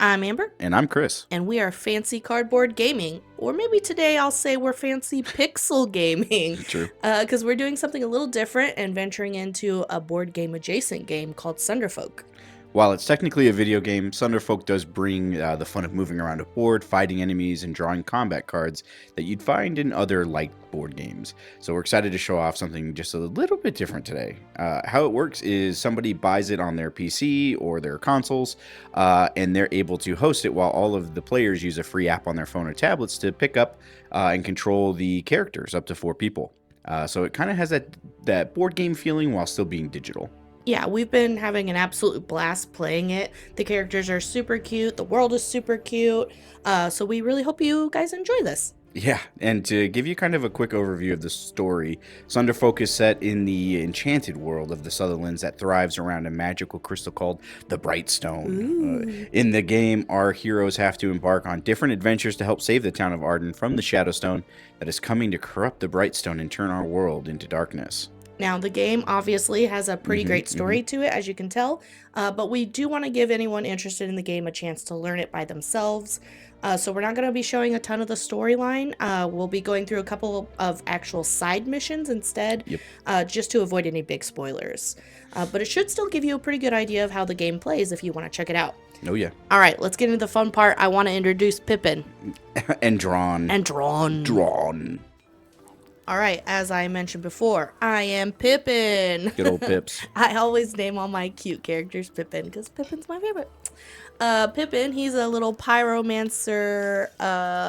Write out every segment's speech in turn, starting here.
I'm Amber. And I'm Chris. And we are Fancy Cardboard Gaming. Or maybe today I'll say we're Fancy Pixel Gaming. True. Because we're doing something a little different and venturing into a board game adjacent game called Sunderfolk. While it's technically a video game, Sunderfolk does bring the fun of moving around a board, fighting enemies, and drawing combat cards that you'd find in other light board games. So we're excited to show off something just a little bit different today. How it works is somebody buys it on their PC or their consoles, and they're able to host it while all of the players use a free app on their phone or tablets to pick up and control the characters, up to 4 people. So it kind of has that board game feeling while still being digital. Yeah, we've been having an absolute blast playing it. The characters are super cute. The world is super cute. So we really hope you guys enjoy this. Yeah, and to give you kind of a quick overview of the story, Sunderfolk is set in the enchanted world of the Sutherlands that thrives around a magical crystal called the Brightstone. In the game, our heroes have to embark on different adventures to help save the town of Arden from the Shadowstone that is coming to corrupt the Brightstone and turn our world into darkness. Now, the game obviously has a pretty great story to it, as you can tell, but we do want to give anyone interested in the game a chance to learn it by themselves. So we're not going to be showing a ton of the storyline. We'll be going through a couple of actual side missions instead, just to avoid any big spoilers. But it should still give you a pretty good idea of how the game plays if you want to check it out. Oh, yeah. All right, let's get into the fun part. I want to introduce Pippin. And Drawn. All right, as I mentioned before, I am Pippin. Good old Pips. I always name all my cute characters Pippin because Pippin's my favorite. Pippin, he's a little pyromancer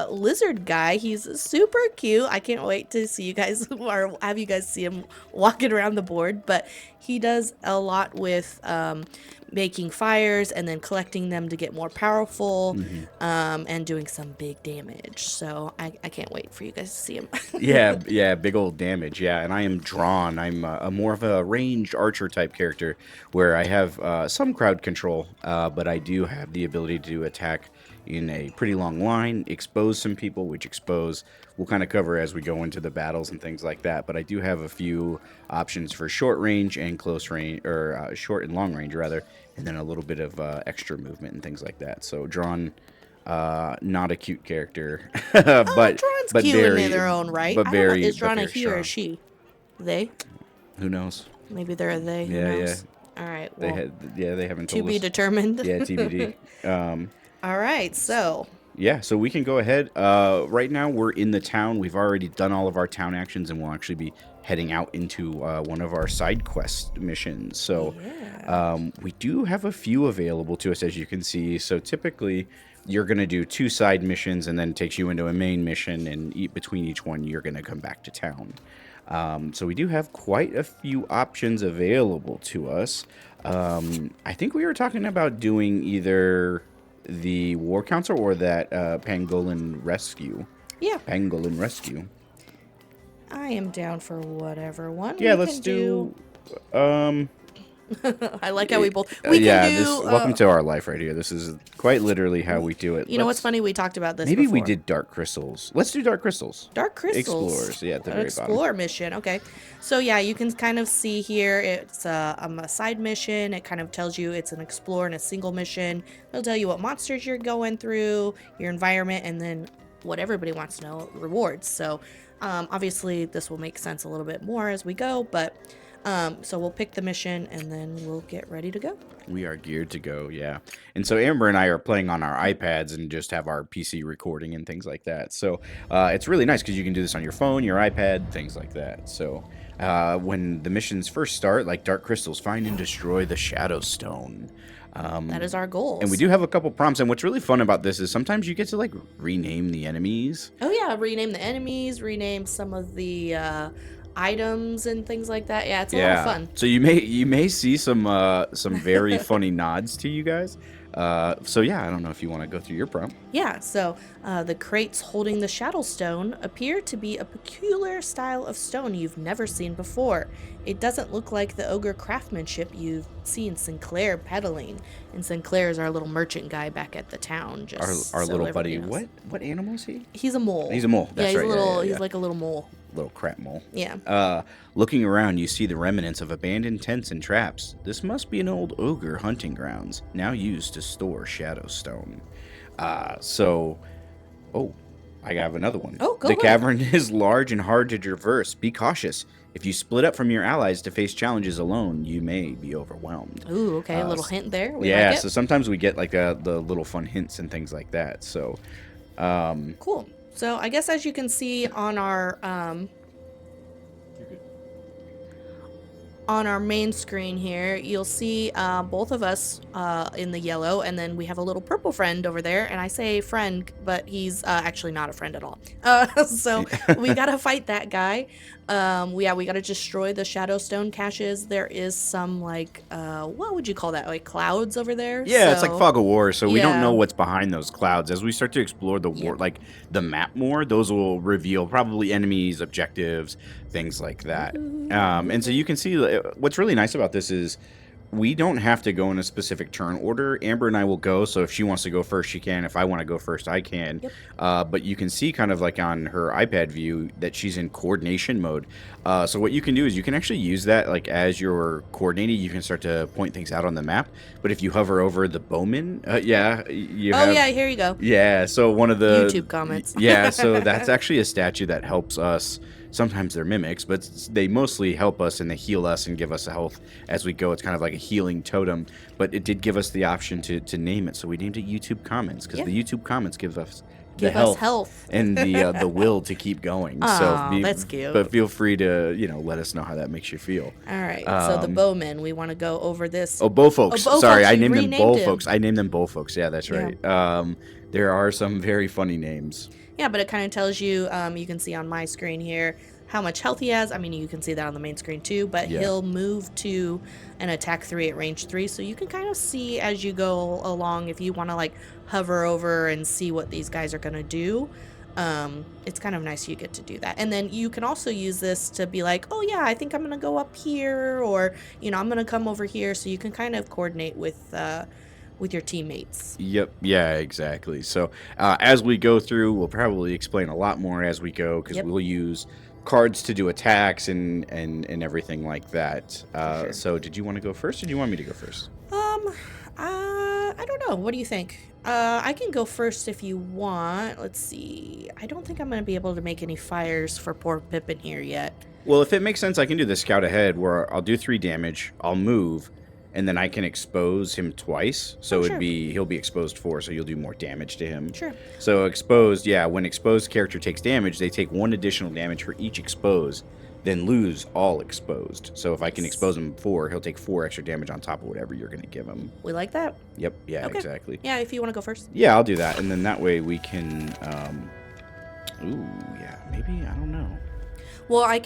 lizard guy. He's super cute. I can't wait to see you guys or have you guys see him walking around the board. But he does a lot with making fires and then collecting them to get more powerful and doing some big damage. So I can't wait for you guys to see him. yeah, big old damage. Yeah, and I am Drawn. I'm a more of a ranged archer type character where I have some crowd control, but I do have the ability to attack in a pretty long line, expose some people, which expose we'll kind of cover as we go into the battles and things like that. But I do have a few options for short range and close range, or short and long range rather, and then a little bit of extra movement and things like that. So Drawn, not a cute character, but Drawn's cute very, in their own right. But I don't know, very, is Drawn a very he or a strong. she? They? Who knows? Maybe they're a they. Who Yeah, knows? All right. Well, they haven't to told be us. determined. Yeah, TBD. All right. So. Yeah, so we can go ahead. Right now, we're in the town. We've already done all of our town actions, and we'll actually be heading out into one of our side quest missions. So we do have a few available to us, as you can see. So typically, you're going to do 2 side missions, and then it takes you into a main mission, and between each one, you're going to come back to town. So we do have quite a few options available to us. I think we were talking about doing either the War Council or that Pangolin Rescue. Yeah. Pangolin Rescue. I am down for whatever one. Yeah, let's do. I like how we both. We can do. Welcome to our life right here. This is quite literally how we do it. You know what's funny? We talked about this. Maybe before. we did Dark Crystals. Let's do Dark Crystals. Dark Crystals. Explorers. Yeah, at the very bottom. Explore mission. Okay. So yeah, you can kind of see here. It's a side mission. It kind of tells you it's an explore and a single mission. It'll tell you what monsters you're going through, your environment, and then what everybody wants to know, rewards. So obviously this will make sense a little bit more as we go, but. So we'll pick the mission and then we'll get ready to go. We are geared to go, yeah. And so Amber and I are playing on our iPads and just have our PC recording and things like that. So it's really nice because you can do this on your phone, your iPad, things like that. So when the missions first start, like Dark Crystals, find and destroy the Shadowstone. That is our goal. And we do have a couple prompts. And what's really fun about this is sometimes you get to like rename the enemies. Oh yeah, rename the enemies, rename some of the items and things like that. Yeah, it's a lot of fun. So you may see some very funny nods to you guys. So yeah, I don't know if you want to go through your prompt. Yeah, so the crates holding the Shadowstone appear to be a peculiar style of stone you've never seen before. It doesn't look like the ogre craftsmanship you've seen Sinclair peddling. And Sinclair is our little merchant guy back at the town. Our little buddy. What animal is he? He's a mole. He's a mole. That's he's right. He's like a little mole. little crap mole. Yeah. Looking around, you see the remnants of abandoned tents and traps. This must be an old ogre hunting grounds, now used to store Shadowstone. So, oh, I have another one. Oh, go The ahead. cavern is large and hard to traverse. Be cautious. If you split up from your allies to face challenges alone, you may be overwhelmed. Ooh, okay, a little hint there. We Yeah, like it. so sometimes we get like the little fun hints and things like that. So, Cool. So I guess as you can see on our main screen here, you'll see both of us in the yellow, and then we have a little purple friend over there. And I say friend, but he's actually not a friend at all. So we gotta fight that guy. We gotta destroy the Shadowstone caches. There is some like what would you call that? Like clouds over there. yeah, it's like fog of war, so we don't know Yeah. what's behind those clouds. As we start to explore the war, Yep. like the map more, those will reveal probably enemies, objectives, things like that. And so you can see what's really nice about this is we don't have to go in a specific turn order. Amber and I will go, so if she wants to go first, she can. If I want to go first, I can. Yep. But you can see kind of like on her iPad view that she's in coordination mode. So what you can do is you can actually use that like as you're coordinating. You can start to point things out on the map. But if you hover over the bowman, yeah, you have... yeah, here you go. Yeah, so one of the... YouTube comments. Yeah, so that's actually a statue that helps us. Sometimes they're mimics, but they mostly help us and they heal us and give us a health as we go. It's kind of like a healing totem, but it did give us the option to name it, so we named it YouTube Comments because the YouTube comments give us the health and the will to keep going. Aw, that's cute. But feel free to let us know how that makes you feel. All right, so the bowmen, we want to go over this. Oh, Bowfolks. Oh, Sorry, Bowfolks, I you named them renamed Bowfolks. I named them Bowfolks. Yeah, that's right. There are some very funny names. Yeah, but it kind of tells you, you can see on my screen here, how much health he has. I mean, you can see that on the main screen too, but he'll move to an attack 3 at range 3. So you can kind of see as you go along if you want to like hover over and see what these guys are going to do. It's kind of nice you get to do that. And then you can also use this to be like, oh yeah, I think I'm going to go up here, or, I'm going to come over here. So you can kind of coordinate with your teammates. Yep. Yeah, exactly. So as we go through, we'll probably explain a lot more as we go because we'll use cards to do attacks and everything like that. Sure. So did you want to go first or do you want me to go first? I don't know. What do you think? I can go first if you want. Let's see. I don't think I'm going to be able to make any fires for poor Pippin here yet. Well, if it makes sense, I can do the scout ahead where I'll do 3 damage, I'll move, and then I can expose him twice. So sure. he'll be exposed 4, so you'll do more damage to him. Sure. So exposed, yeah, when exposed character takes damage, they take 1 additional damage for each exposed, then lose all exposed. So if I can expose him 4, he'll take 4 extra damage on top of whatever you're going to give him. We like that. Yep, yeah, Okay. exactly. Yeah, if you want to go first. Yeah, I'll do that, and then that way we can, ooh, yeah, maybe, I don't know. Well, I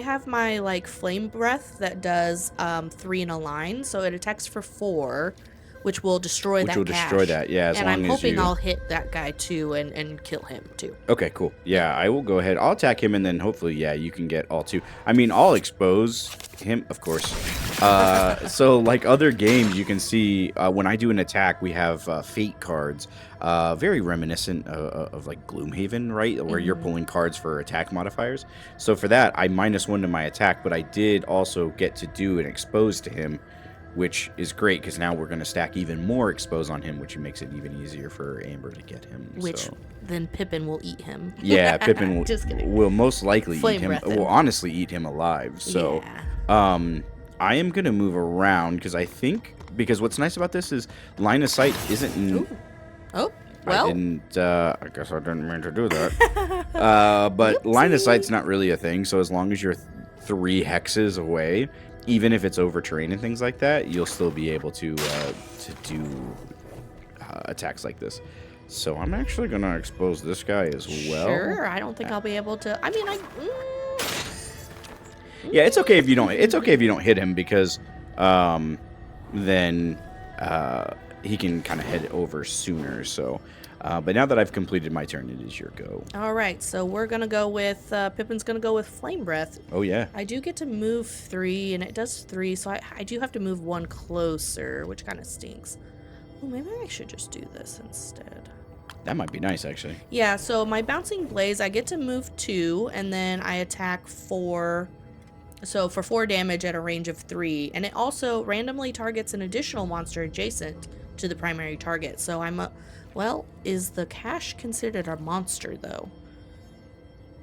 have my like flame breath that does 3 in a line, so it attacks for 4, which will destroy that cache. Yeah, as and long I'm as hoping you... I'll hit that guy too and kill him too. Okay, cool. Yeah, I will go ahead. I'll attack him, and then hopefully, yeah, you can get all 2. I mean, I'll expose him, of course. So, like other games, you can see when I do an attack, we have fate cards. Very reminiscent of like Gloomhaven, right? Where you're pulling cards for attack modifiers. So for that, I -1 to my attack, but I did also get to do an expose to him, which is great because now we're going to stack even more expose on him, which makes it even easier for Amber to get him. Which then Pippin will eat him. Yeah, Pippin will, Just kidding. will most likely Flame eat him. breath him. Will honestly eat him alive. So, I am going to move around because what's nice about this is line of sight isn't. Oh, well. I guess I didn't mean to do that. But line of sight's not really a thing. So as long as you're 3 hexes away, even if it's over terrain and things like that, you'll still be able to do attacks like this. So I'm actually gonna expose this guy as well. Sure, I don't think I'll be able to. I mean, yeah, it's okay if you don't. It's okay if you don't hit him because then he can kind of head over sooner. So, but now that I've completed my turn, it is your go. All right, so we're gonna go with Pippin's gonna go with Flame Breath. Oh yeah. I do get to move 3, and it does 3, so I do have to move 1 closer, which kind of stinks. Oh, maybe I should just do this instead. That might be nice, actually. Yeah, so my Bouncing Blaze, I get to move 2, and then I attack 4. So for 4 damage at a range of 3. And it also randomly targets an additional monster adjacent to the primary target. So well, is the cache considered a monster, though?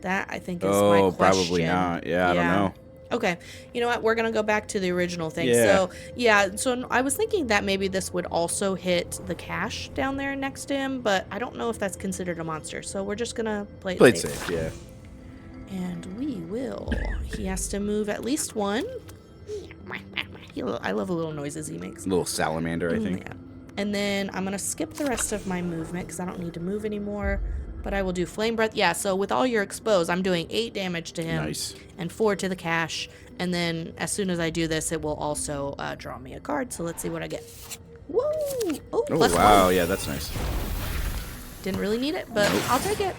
That, I think, is my Oh, question. probably not. Yeah, I don't know. Okay, you know what? We're gonna go back to the original thing. Yeah. So yeah, so I was thinking that maybe this would also hit the cache down there next to him, but I don't know if that's considered a monster. So we're just gonna play it safe. Yeah. And we will. He has to move at least 1. I love the little noises he makes. Little salamander, I think. Yeah. And then I'm gonna skip the rest of my movement because I don't need to move anymore. But I will do Flame Breath. Yeah, so with all your exposed, I'm doing 8 damage to him. Nice. And 4 to the cache. And then as soon as I do this, it will also draw me a card. So let's see what I get. Whoa! Oh, plus wow. 1. Yeah, that's nice. Didn't really need it, but I'll take it.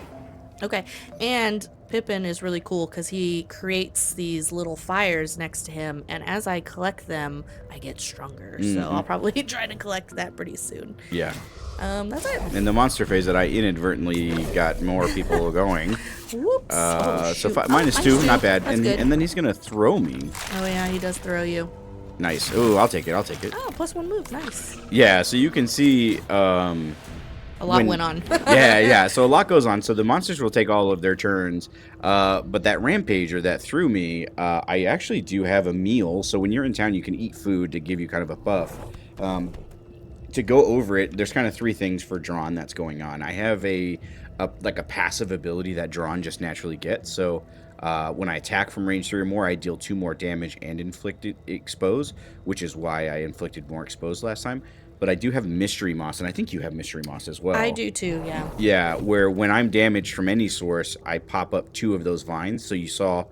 Okay, and Pippin is really cool because he creates these little fires next to him, and as I collect them, I get stronger. So I'll probably try to collect that pretty soon. Yeah. That's it. In the monster phase that I inadvertently got more people going. Whoops. So -2, not bad. That's good. And then he's gonna throw me. Oh yeah, he does throw you. Nice. Oh, I'll take it. I'll take it. Oh, +1 move. Nice. Yeah. So you can see. A lot went on. yeah. So a lot goes on. So the monsters will take all of their turns. But that rampager that threw me, I actually do have a meal. So when you're in town, you can eat food to give you kind of a buff. To go over it, there's kind of 3 things for Drawn that's going on. I have a passive ability that Drawn just naturally gets. So when I attack from range 3 or more, I deal 2 more damage and expose, which is why I inflicted more expose last time. But I do have Mystery Moss, and I think you have Mystery Moss as well. I do too, yeah. Yeah, where when I'm damaged from any source, I pop up 2 of those vines. So you saw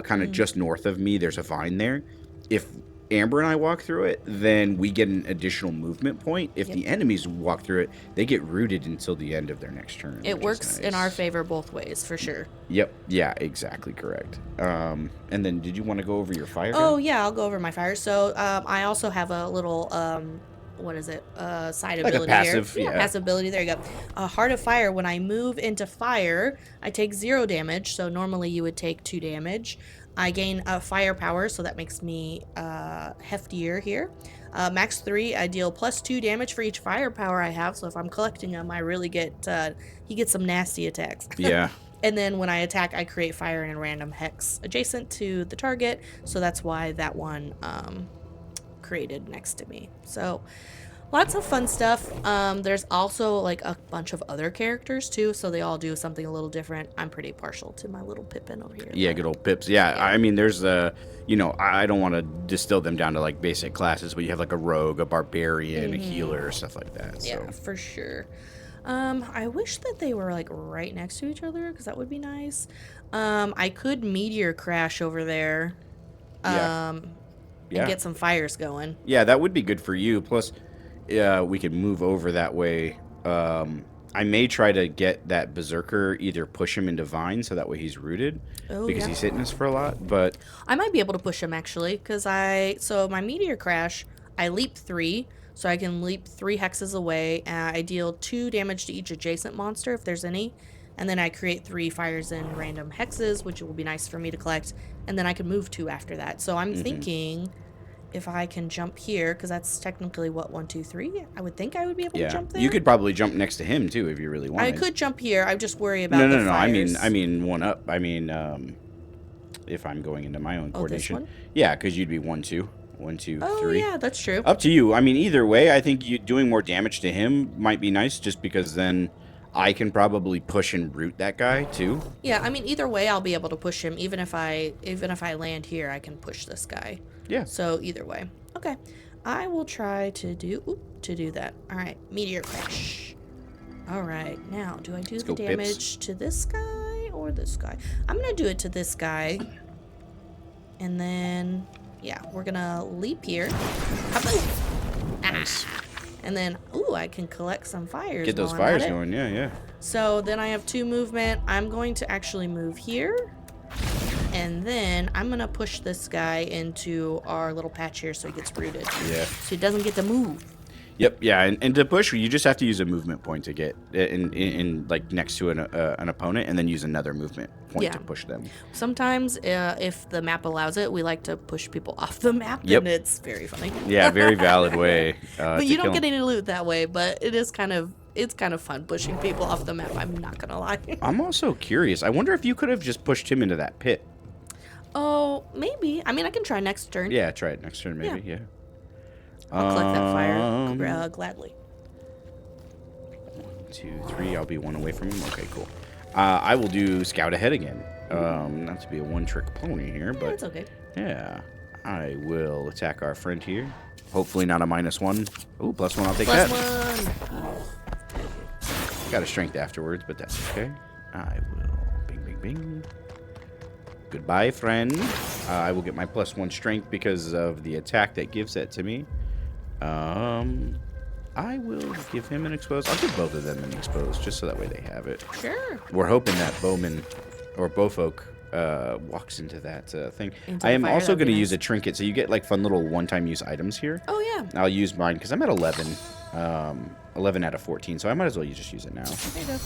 kind of just north of me, there's a vine there. If Amber and I walk through it, then we get an additional movement point. If the enemies walk through it, they get rooted until the end of their next turn. It works in our favor both ways, for sure. Yep. Yeah, exactly correct. And then did you want to go over your fire? Oh, yeah, I'll go over my fire. So I also have a little... what is it? Side like ability a passive, here. Yeah, passive ability. There you go. Heart of Fire. When I move into fire, I take 0 damage. So normally you would take 2 damage. I gain firepower, so that makes me heftier here. Max 3, I deal +2 damage for each firepower I have. So if I'm collecting them, I really get he gets some nasty attacks. Yeah. And then when I attack, I create fire in a random hex adjacent to the target. So that's why that one created next to me. So lots of fun stuff. There's also like a bunch of other characters too, so they all do something a little different. I'm pretty partial to my little Pippin over here. Yeah, good old Pips. Yeah, I mean, there's I don't want to distill them down to like basic classes, but you have like a rogue, a barbarian, a healer, stuff like that. So. Yeah, for sure. I wish that they were like right next to each other because that would be nice. I could meteor crash over there. And get some fires going. Yeah, that would be good for you. Plus, we could move over that way. I may try to get that Berserker, either push him into Vine so that way he's rooted. Because he's hitting us for a lot. But I might be able to push him actually. Because so my Meteor Crash, I leap 3. So I can leap 3 hexes away. I deal 2 damage to each adjacent monster if there's any. And then I create 3 fires in random hexes, which will be nice for me to collect. And then I can move 2 after that. So I'm thinking if I can jump here, because that's technically what, 1, 2, 3. I would think I would be able to jump there. You could probably jump next to him too if you really wanted. I could jump here. I just worry about the fires. I mean 1 up. I mean, if I'm going into my own coordination. This one? Yeah, because you'd be 1, 2. 1, 2, 3. Oh yeah, that's true. Up to you. I mean, either way, I think you doing more damage to him might be nice, just because then I can probably push and root that guy too. Yeah, I mean, either way, I'll be able to push him. Even if I land here, I can push this guy. Yeah. So either way, okay. I will try to do that. All right, Meteor Crash. All right, now do I do the damage to this guy or this guy? I'm gonna do it to this guy, and then yeah, we're gonna leap here. Nice. And then, I can collect some fires. Get those fires going, yeah. So then I have 2 movement. I'm going to actually move here. And then I'm going to push this guy into our little patch here so he gets rooted. Yeah. So he doesn't get to move. Yep, yeah, and to push, you just have to use a movement point to get in like next to an opponent, and then use another movement point to push them. Sometimes, if the map allows it, we like to push people off the map, Yep. and it's very funny. Yeah, very valid way. But you don't get any loot that way. But it's kind of fun pushing people off the map. I'm not gonna lie. I'm also curious. I wonder if you could have just pushed him into that pit. Oh, maybe. I mean, I can try next turn. Yeah, try it next turn, maybe. Yeah. I'll collect that fire gladly. 1, 2, 3. I'll be one away from him. Okay, cool. I will do scout ahead again. Not to be a one-trick pony here, but it's okay. Yeah, I will attack our friend here. Hopefully not a -1. Ooh, +1. I'll take that. +1. Got a strength afterwards, but that's okay. I will bing, bing, bing. Goodbye, friend. I will get my +1 strength because of the attack that gives that to me. I will give him an exposed. I'll give both of them an exposed, just so that way they have it. Sure. We're hoping that Bowman or Bowfolk walks into that thing. Into I am fire, also that'd going be to use nice. a trinket, so you get like fun little one-time use items here. Oh yeah. I'll use mine because I'm at 11. 11 out of 14, so I might as well just use it now. There you go.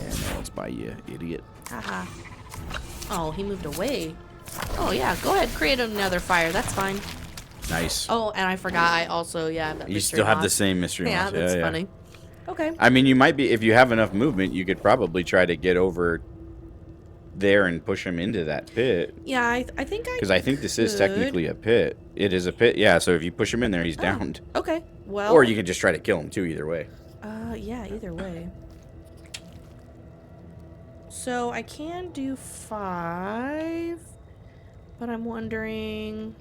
And no one's by you, idiot. Haha. Oh, he moved away. Oh yeah, go ahead, create another fire. That's fine. Nice. Oh, and I forgot. I also that You mystery still have the moth. same mystery Yeah, moth. that's funny. Okay. I mean, you might be, if you have enough movement, you could probably try to get over there and push him into that pit. Yeah, I think I. Because I think this is technically a pit. It is a pit, yeah. So if you push him in there, he's downed. Okay. Well. Or you can just try to kill him too. Either way. Yeah. Either way. So I can do 5, but I'm wondering.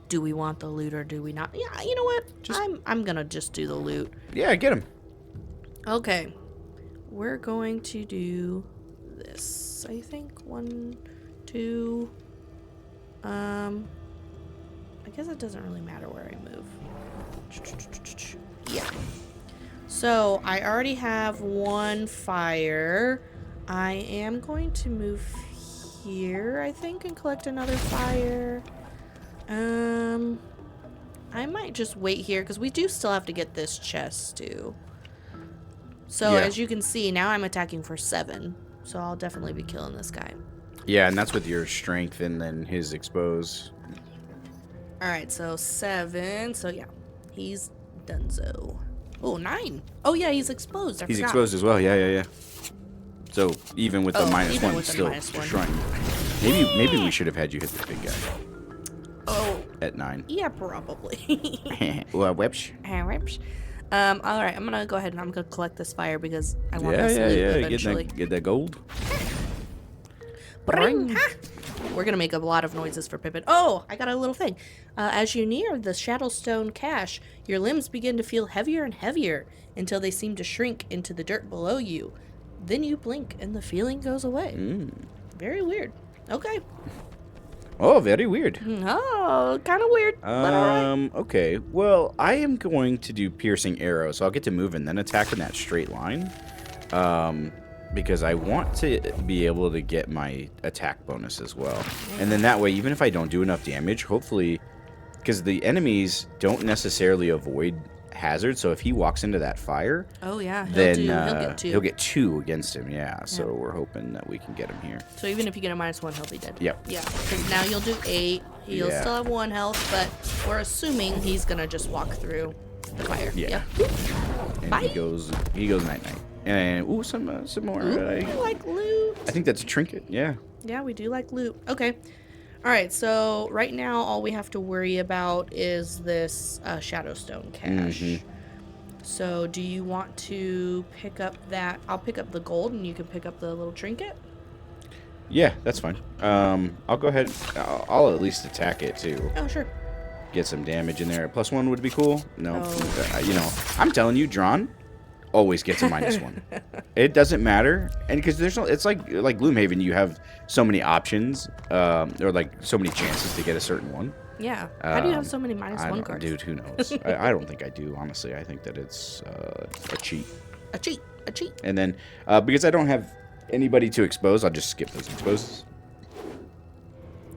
Do we want the loot or do we not? Yeah, you know what? I'm gonna just do the loot. Yeah, get him. Okay, we're going to do this. I think 1, 2. I guess it doesn't really matter where I move. Yeah. So I already have 1 fire. I am going to move here, I think, and collect another fire. I might just wait here because we do still have to get this chest too. So as you can see, now I'm attacking for 7. So I'll definitely be killing this guy. Yeah, and that's with your strength and then his expose. All right, so 7. So yeah, he's donezo. Oh, 9. Oh yeah, he's exposed. I He's forgot. exposed as well. Yeah. So even with the -1, even with it's the still -1. destroying. Maybe we should have had you hit the big guy. Oh. At 9. Yeah, probably. Well, whips. All right, I'm gonna go ahead and I'm gonna collect this fire because I want this Yeah. loot eventually. Get that gold. Bring. Ha! We're gonna make a lot of noises for Pippin. Oh, I got a little thing. As you near the Shadowstone cache, your limbs begin to feel heavier and heavier until they seem to shrink into the dirt below you. Then you blink and the feeling goes away. Very weird. Okay. Oh, very weird. Oh, kind of weird. But all right. Okay. Well, I am going to do piercing arrow, so I'll get to move and then attack in that straight line. Because I want to be able to get my attack bonus as well. And then that way, even if I don't do enough damage, hopefully, because the enemies don't necessarily avoid hazard, so if he walks into that fire, Oh yeah, then he'll get 2. he'll get 2 against him. Yeah, so we're hoping that we can get him here. So even if you get a -1, he'll be dead. Yep. Yeah, because now you'll do 8. He'll Yeah. still have 1 health, but we're assuming he's gonna just walk through the fire. Yeah. Yep. And Bye. he goes night night. And ooh, some more. Ooh, I like loot. I think that's a trinket. Yeah. Yeah, we do like loot. Okay. All right, so right now all we have to worry about is this Shadowstone cache. So do you want to pick up that? I'll pick up the gold and you can pick up the little trinket. Yeah, that's fine. I'll go ahead. I'll at least attack it too. Oh, sure. Get some damage in there. +1 would be cool. No, Oh. you know, I'm telling you, Drawn always gets a -1. It doesn't matter, and because there's no, it's like Gloomhaven, you have so many options, or like so many chances to get a certain one. Yeah. How do you have so many -1 cards? Dude, who knows? I don't think I do, honestly. I think that it's a cheat. A cheat. A cheat. And then, because I don't have anybody to expose, I'll just skip those exposes.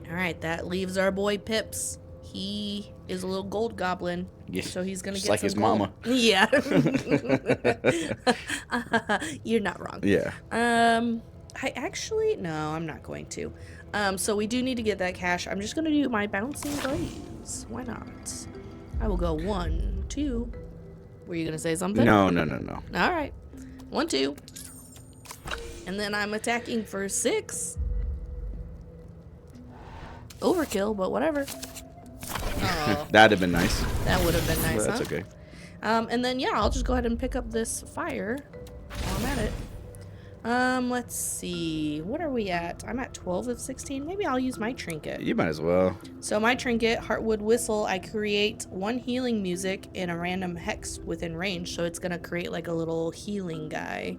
All right, that leaves our boy Pips. he is a little gold goblin. Yeah, So he's going to just get like some his gold. mama. Yeah. You're not wrong. Yeah. I actually, no, I'm not going to. So we do need to get that cash. I'm just going to do my bouncing blaze. Why not? I will go 1, 2. Were you going to say something? No. All right. 1, 2. And then I'm attacking for 6. Overkill, but whatever. Oh, That'd have been nice. that would have been nice, But that's huh? okay. And then, yeah, I'll just go ahead and pick up this fire while I'm at it. Let's see. What are we at? I'm at 12 of 16. Maybe I'll use my trinket. You might as well. So my trinket, Heartwood Whistle, I create 1 healing music in a random hex within range. So it's going to create like a little healing guy.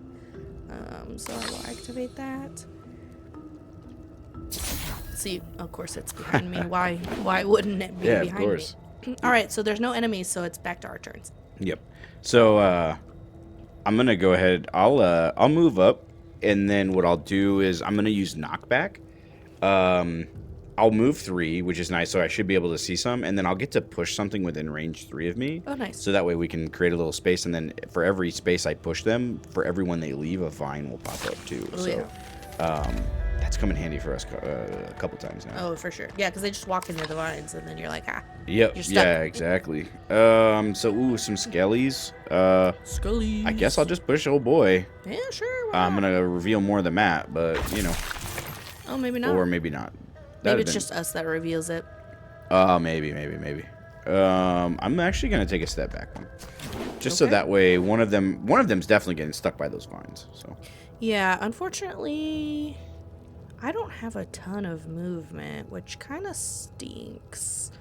So I will activate that. See, of course it's behind me. Why wouldn't it be Yeah, of behind course. me? All right, so there's no enemies, so it's back to our turns. Yep. So I'm gonna go ahead. I'll move up, and then what I'll do is I'm gonna use knockback. I'll move 3, which is nice, so I should be able to see some, and then I'll get to push something within range 3 of me. Oh, nice. So that way we can create a little space, and then for every space I push them, for everyone they leave, a vine will pop up too. Oh, so that's come in handy for us a couple times now. Oh, for sure. Yeah, because they just walk into the vines, and then you're like, ah. Yep. You're stuck. Yeah, exactly. So some skellies. Scully. I guess I'll just push old boy. Yeah, sure. Why I'm not? gonna reveal more of the map, but you know, Oh, maybe not. or maybe not. Maybe it's just us that reveals it. Maybe. I'm actually gonna take a step back one, just so Okay. that way one of them's definitely getting stuck by those vines. So Yeah, unfortunately, I don't have a ton of movement, which kind of stinks.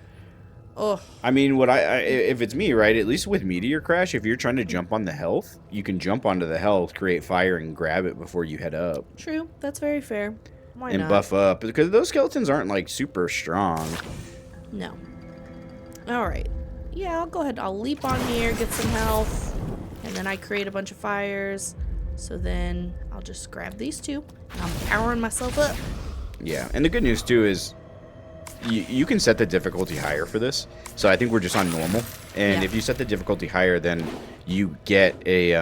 Oh, I mean, if it's me, right? At least with Meteor Crash, if you're trying to jump on the health, you can jump onto the health, create fire, and grab it before you head up. true. That's very fair. Why And not? buff up, because those skeletons aren't like super strong. No. All right. Yeah, I'll go ahead. I'll leap on here, get some health, and then I create a bunch of fires. So then I'll just grab these 2. I'm powering myself up. Yeah, and the good news too is you can set the difficulty higher for this. So I think we're just on normal, and Yeah. if you set the difficulty higher, then you get a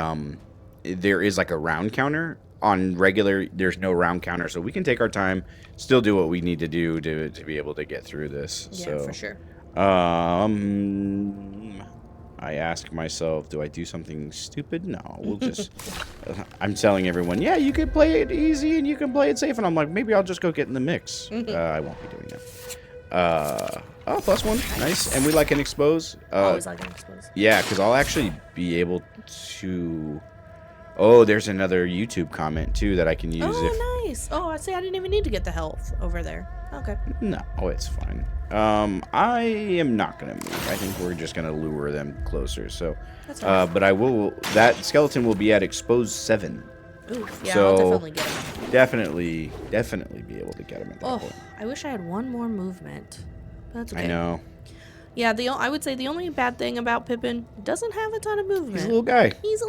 there is like a round counter. On regular, there's no round counter, so we can take our time, still do what we need to do to be able to get through this. Yeah, So, for sure. I ask myself, do I do something stupid? No, we'll just. I'm telling everyone, yeah, you can play it easy and you can play it safe, and I'm like, maybe I'll just go get in the mix. I won't be doing that. Oh, +1, nice, and we like an expose. Always like an expose. Yeah, because I'll actually be able to. Oh, there's another YouTube comment too that I can use Oh, nice. Oh, I see. I didn't even need to get the health over there. Okay. No, it's fine. I am not gonna move. I think we're just gonna lure them closer. So, That's fine. but I will. That skeleton will be at exposed 7. Ooh, yeah, so- I'll definitely get him. Definitely be able to get him at that Oh, point. I wish I had 1 more movement. But that's okay. I know. Yeah, I would say the only bad thing about Pippin, doesn't have a ton of movement. He's a little guy. He's just a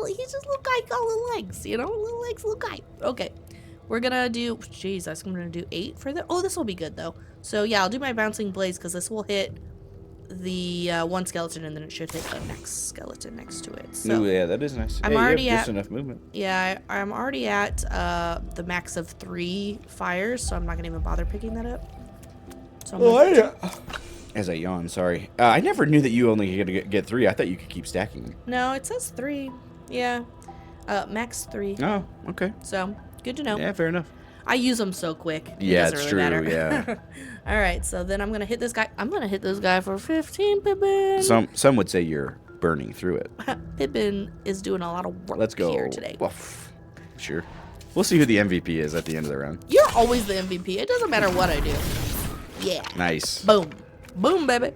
little guy, got little legs, little legs, little guy. Okay, we're gonna do. Jesus, I'm gonna do 8 for the. Oh, this will be good though. So yeah, I'll do my bouncing blaze because this will hit the 1 skeleton and then it should hit the next skeleton next to it. So Ooh, yeah, that is nice. I'm yeah, already you have just at- enough movement. yeah, I'm already at the max of 3 fires, so I'm not gonna even bother picking that up. So I'm gonna- As I yawn, sorry. I never knew that you only get 3. I thought you could keep stacking. No, it says 3. Yeah, max 3. Oh, okay. So good to know. Yeah, fair enough. I use them so quick. It Yeah, doesn't it's really true, matter. All right, so then I'm gonna hit this guy. I'm gonna hit this guy for 15, Pippin. Some would say you're burning through it. Pippin is doing a lot of work Let's go. here today. Well, sure. We'll see who the MVP is at the end of the round. You're always the MVP. It doesn't matter what I do. Yeah. Nice. Boom. Boom, baby.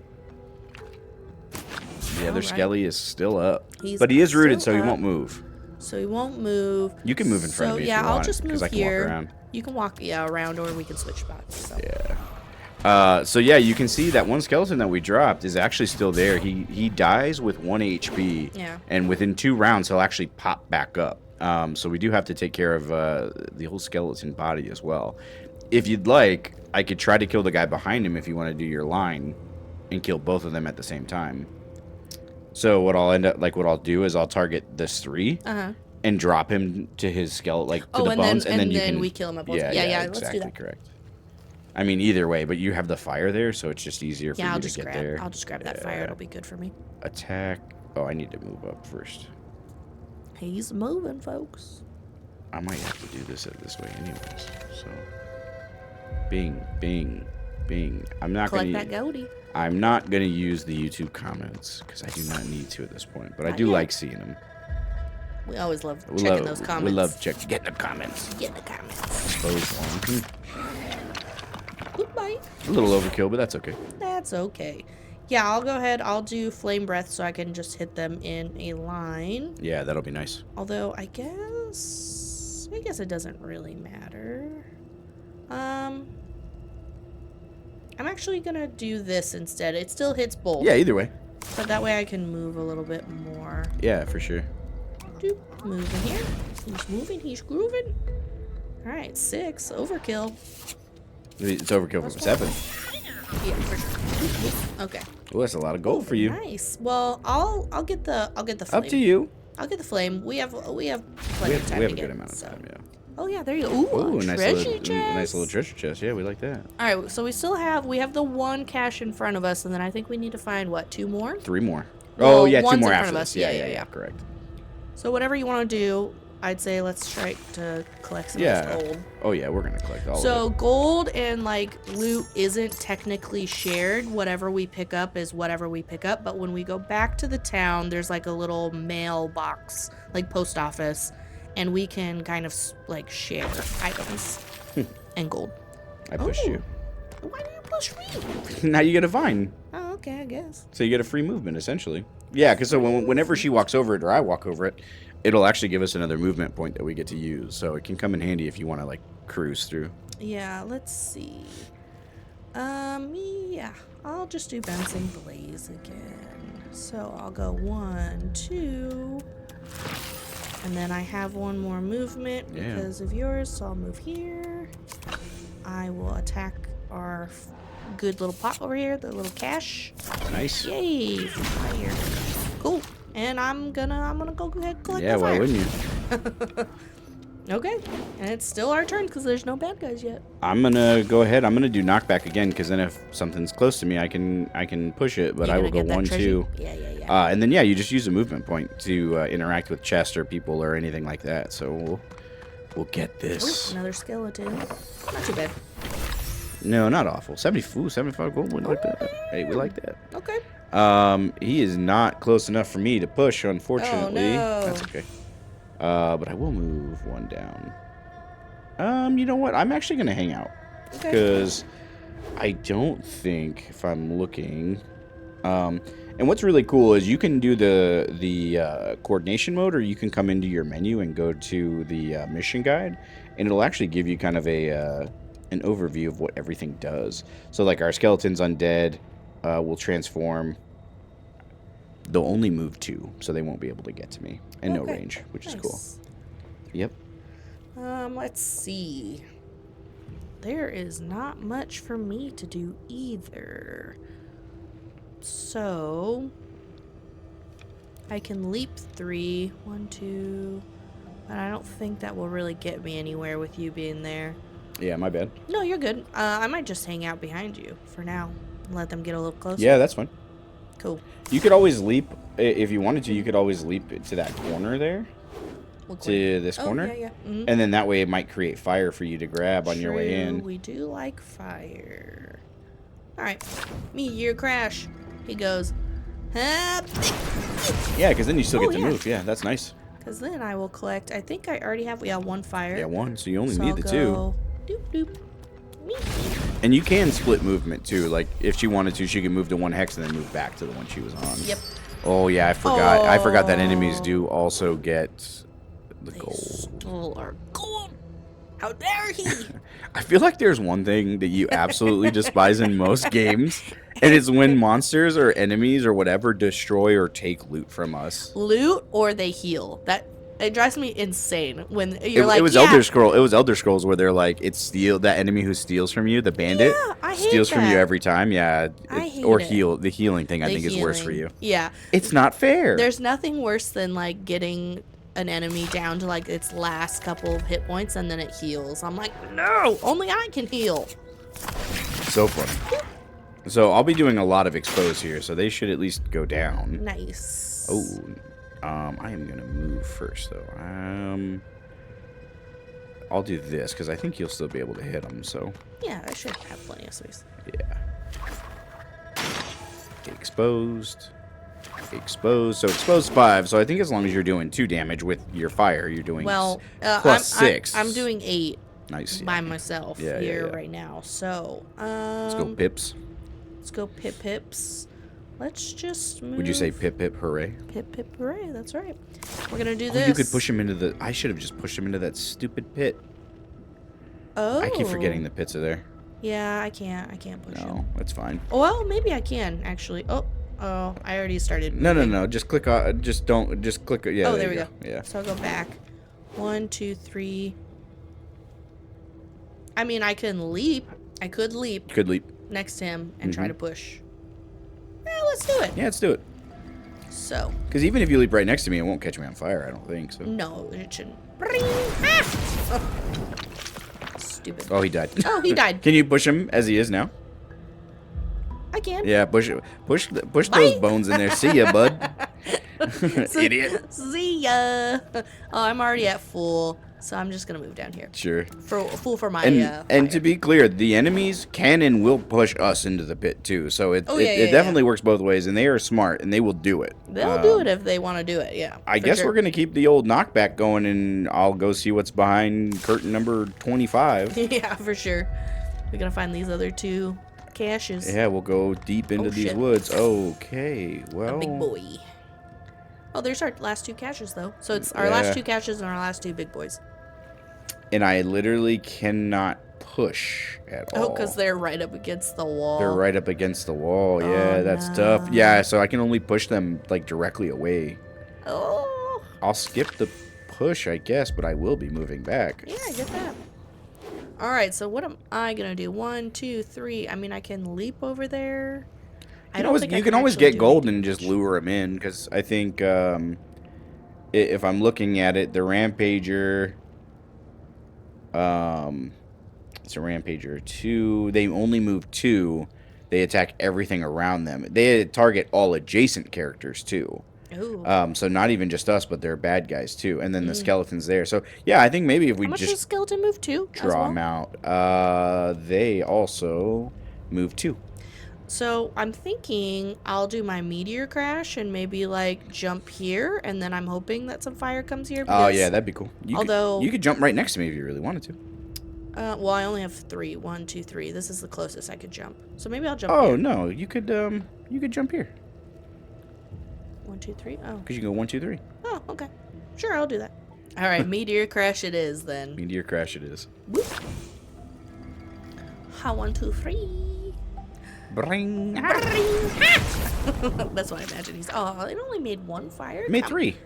The other Alright. Skelly is still up. He's But he is rooted, so still he up. won't move. So he won't move. You can move in front so, of me yeah, if you I'll want, just move 'cause I can here. walk around. You can walk, around, or we can switch spots. So. Yeah. So yeah, you can see that one skeleton that we dropped is actually still there. He dies with 1 HP. Yeah. And within 2 rounds, he'll actually pop back up. So we do have to take care of the whole skeleton body as well. If you'd like, I could try to kill the guy behind him if you want to do your line. and kill both of them at the same time. So what I'll do is I'll target this 3 and drop him to his skeleton, like to the bones, and then we kill him at both. Yeah, Let's exactly, do that. correct. I mean, either way, but you have the fire there, so it's just easier for you to get there. I'll just grab that fire. It'll be good for me. Attack. Oh, I need to move up first. He's moving, folks. I might have to do this this way anyways. So, bing, bing, bing. I'm not Collect that goldie. I'm not gonna use the YouTube comments because I do not need to at this point. But I do like seeing them. We always love checking those comments. We love getting the comments. Get the comments. Expose one. Goodbye. A little overkill, but that's okay. That's okay. Yeah, I'll go ahead. I'll do flame breath so I can just hit them in a line. Yeah, that'll be nice. Although I guess it doesn't really matter. I'm actually gonna do this instead. It still hits both. Yeah, either way. But that way I can move a little bit more. Yeah, for sure. Doop. Moving here. He's moving. He's grooving. All right, 6 overkill. It's overkill from 7. Yeah, for sure. Okay. Well, that's a lot of gold for you. Nice. Well, I'll get the flame. Up to you. I'll get the flame. We have plenty We of have time a to good get amount of so. time, yeah. Oh yeah, there you go. Ooh, nice little treasure chest. Yeah, we like that. All right, so we have the 1 cache in front of us, and then I think we need to find what, 2 more? 3 more. Well, oh yeah, 2 one's more in after front of this. us. Yeah, correct. So whatever you want to do, I'd say let's try to collect some of this gold. Oh yeah, we're gonna collect all of it. So gold and like loot isn't technically shared. Whatever we pick up is whatever we pick up. But when we go back to the town, there's like a little mailbox, like post office, and we can kind of like share items and gold. I pushed you. Why do you push me? Now you get a vine. Oh, okay, I guess. So you get a free movement essentially. Yeah, because so whenever she walks over it or I walk over it, it'll actually give us another movement point that we get to use. So it can come in handy if you want to like cruise through. Yeah, let's see. Yeah, I'll just do Bouncing Blaze again. So I'll go 1, 2, and then I have 1 more movement because of yours. So I'll move here. I will attack our good little pot over here, the little cache. Nice. Yay! Fire. Cool. And I'm gonna go ahead and collect the fire. Yeah, why wouldn't you? Okay, and it's still our turn because there's no bad guys yet. I'm gonna go ahead. I'm gonna do knockback again because then if something's close to me, I can push it. But I will go 1, 2. Yeah. And then you just use a movement point to interact with chests or people or anything like that. So we'll get this. Ooh, another skeleton. Not too bad. No, not awful. 75 gold. We like that. Hey, we like that. Okay. He is not close enough for me to push, unfortunately. Oh, no. That's okay. But I will move 1 down. You know what? I'm actually gonna hang out because I don't think if I'm looking. And what's really cool is you can do the coordination mode, or you can come into your menu and go to the mission guide, and it'll actually give you kind of an overview of what everything does. So like our skeleton's undead will transform. They'll only move 2, so they won't be able to get to me. And no range, which is cool. Yep. Let's see. There is not much for me to do either. So I can leap 3. 1, 2. But I don't think that will really get me anywhere with you being there. Yeah, my bad. No, you're good. I might just hang out behind you for now and let them get a little closer. Yeah, that's fine. Cool. You could always leap, if you wanted to, you could always leap to that corner there. To this corner. Yeah. Mm-hmm. And then that way it might create fire for you to grab on your way in. We do like fire. Alright. Meteor crash. He goes, yeah, because then you still get to move. Yeah, that's nice. Because then I will collect, I think I already have, 1 fire. Yeah, 1. So you only need I'll the go 2. Doop, doop. And you can split movement too. Like if she wanted to, she could move to 1 hex and then move back to the one she was on. Yep. Oh yeah, I forgot. I forgot that enemies do also get the gold. Stole our gold. How dare he? I feel like there's one thing that you absolutely despise in most games, and it's when monsters or enemies or whatever destroy or take loot from us. Loot or they heal. It drives me insane when you're It was yeah. Elder Scroll. It was Elder Scrolls where they're like, it's that enemy who steals from you, the bandit, Yeah, I hate steals from you that. every time. Yeah, I hate or it. the healing thing. I The think is worse for healing. you. Yeah. It's not fair. There's nothing worse than like getting an enemy down to like its last couple of hit points and then it heals. I'm like, no, only I can heal. So funny. So I'll be doing a lot of expose here, so they should at least go down. Nice. Oh, I am gonna move first though. I'll do this because I think you'll still be able to hit them. So Yeah, I should have plenty of space. yeah. Exposed. Exposed. So exposed 5. So I think as long as you're doing 2 damage with your fire, you're doing plus 6. I'm doing 8. Nice. By myself here right now. So let's go pips. Let's go pips. Let's just move. Would you say pip hooray? Pip hooray? That's right. We're gonna do Oh, this. you could push him into the. I should have just pushed him into that stupid pit. Oh. I keep forgetting the pits are there. Yeah, I can't push him. No, that's fine. Well, maybe I can actually. Oh, I already started. No. Just click on. Just don't. Just click. Yeah. Oh, there we go. Yeah. So I'll go back. 1, 2, 3. I mean, I can leap. I could leap. Could leap Next to him and try to push. Yeah, let's do it. Yeah, let's do it. So. Because even if you leap right next to me, it won't catch me on fire. I don't think so. No, it shouldn't. Ah! Oh. Stupid. Oh, he died. Oh, he died. Can you push him as he is now? I can. Yeah, push those bones in there. See ya, bud. Idiot. See ya. Oh, I'm already at full, so I'm just gonna move down here. Sure. Full for my. And to be clear, the enemies can and will push us into the pit too. So it definitely works both ways, and they are smart and they will do it. They'll do it if they want to do it. Yeah. I guess we're gonna keep the old knockback going, and I'll go see what's behind curtain number 25. Yeah, for sure. We're gonna find these other 2 caches. Yeah, we'll go deep into these woods. Okay, well. A big boy. Oh, there's our last 2 caches though. So it's our last 2 caches and our last 2 big boys. And I literally cannot push at all. Oh, because they're right up against the wall. They're right up against the wall. Yeah, Oh, that's no. tough. Yeah, so I can only push them like directly away. Oh. I'll skip the push, I guess, but I will be moving back. Yeah, I get that. All right, so what am I gonna do? 1, 2, 3. I mean, I can leap over there. You can always get gold and just lure them in, because I think if I'm looking at it, the Rampager, it's a Rampager 2. They only move 2. They attack everything around them. They target all adjacent characters too. Ooh. So not even just us, but they're bad guys too. And then the skeleton's there. So yeah, I think maybe if we How much does skeleton move too? draw them out, they also move 2. So I'm thinking I'll do my meteor crash and maybe like jump here, and then I'm hoping that some fire comes here. Oh yeah, that'd be cool. You could jump right next to me if you really wanted to. Well, I only have 3. 1, 2, 3. This is the closest I could jump. So maybe I'll jump. Oh here. no, you could jump here. 1, 2, 3. Oh. Because you can go 1, 2, 3. Oh, okay. Sure, I'll do that. All right, meteor crash it is then. Meteor crash it is. Whoop. Ha, 1, 2, 3. Bring. That's what I imagine he's. Oh, it only made 1 fire. It made 3.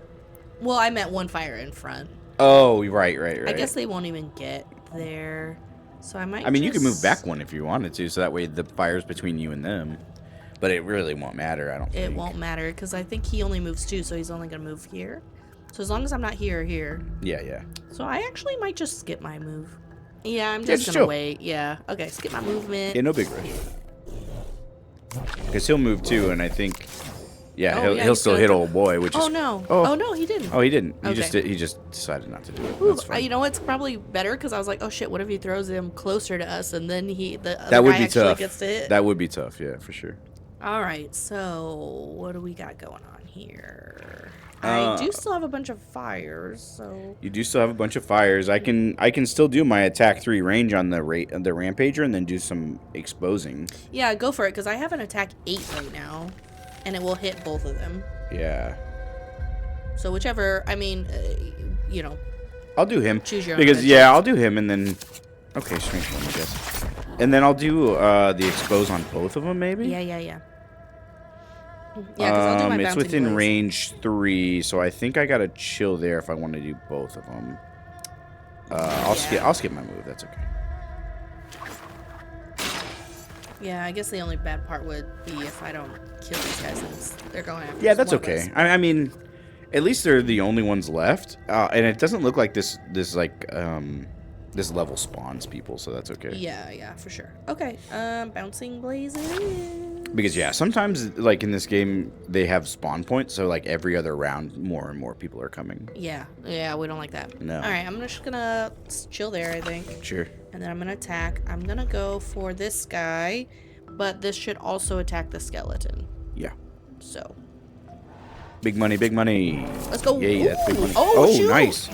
Well, I meant 1 fire in front. Oh, right. I guess they won't even get there, so I might. I mean, you can move back 1 if you wanted to, so that way the fire's between you and them. But it really won't matter, I don't think. It won't matter because I think he only moves 2, so he's only gonna move here. So as long as I'm not here or here. Yeah. So I actually might just skip my move. Yeah, I'm just gonna chill. wait. Yeah. Okay, skip my movement. Yeah, no big rush. Because he'll move too, and I think, he'll still hit old boy, which is. Oh no! Oh no, he didn't. Oh, he didn't. Okay. He just decided not to do it. Ooh, That's fine. you know what's probably better because I was like, oh shit, what if he throws him closer to us and then the that other would guy be actually tough. gets to hit? That would be tough, yeah, for sure. All right, so what do we got going on here? I do still have a bunch of fires, so you do still have a bunch of fires. I can still do my attack 3 range on the Rampager and then do some exposing. yeah, go for it because I have an attack 8 right now, and it will hit both of them. Yeah. So whichever, I mean, I'll do him. Choose your own because adventure. I'll do him and then. Okay, strength 1, I guess. And then I'll do the expose on both of them, maybe. Yeah. Yeah, because I'll do my It's bouncing within blaze. range 3, so I think I gotta chill there if I want to do both of them. I'll skip my move. That's okay. Yeah, I guess the only bad part would be if I don't kill these guys since they're going after Yeah, that's one of us. okay. I mean, at least they're the only ones left, and it doesn't look like this level spawns people, so that's okay. Yeah, for sure. Okay, bouncing blaze it is. Because yeah, sometimes like in this game they have spawn points, so like every other round, more and more people are coming. Yeah, we don't like that. No. All right, I'm just gonna chill there, I think. Sure. And then I'm gonna attack. I'm gonna go for this guy, but this should also attack the skeleton. Yeah. So. Big money, big money. Let's go. Yay, that's big money. Oh, shoot. Nice.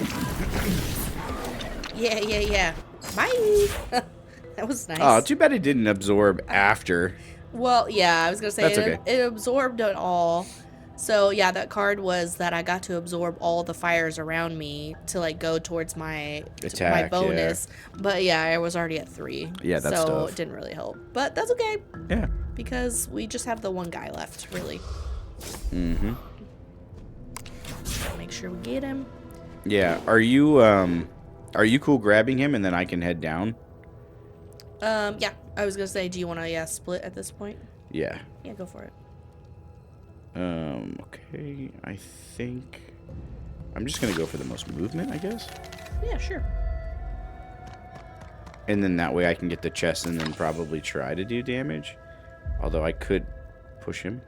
Yeah. Bye. That was nice. Oh, too bad it didn't absorb after. Well, yeah, I was gonna say That's okay. it absorbed it all. So yeah, that card was that I got to absorb all the fires around me to like go towards my Attack, bonus. Yeah. But yeah, I was already at 3. Yeah, that's so tough. it didn't really help. But that's okay. Yeah. Because we just have the one guy left, really. Mm-hmm. Make sure we get him. Yeah. Are you cool grabbing him and then I can head down? Yeah. I was gonna say, do you want to split at this point? Yeah. Yeah, go for it. Okay. I think I'm just gonna go for the most movement, I guess. Yeah, sure. And then that way I can get the chest and then probably try to do damage. Although I could push him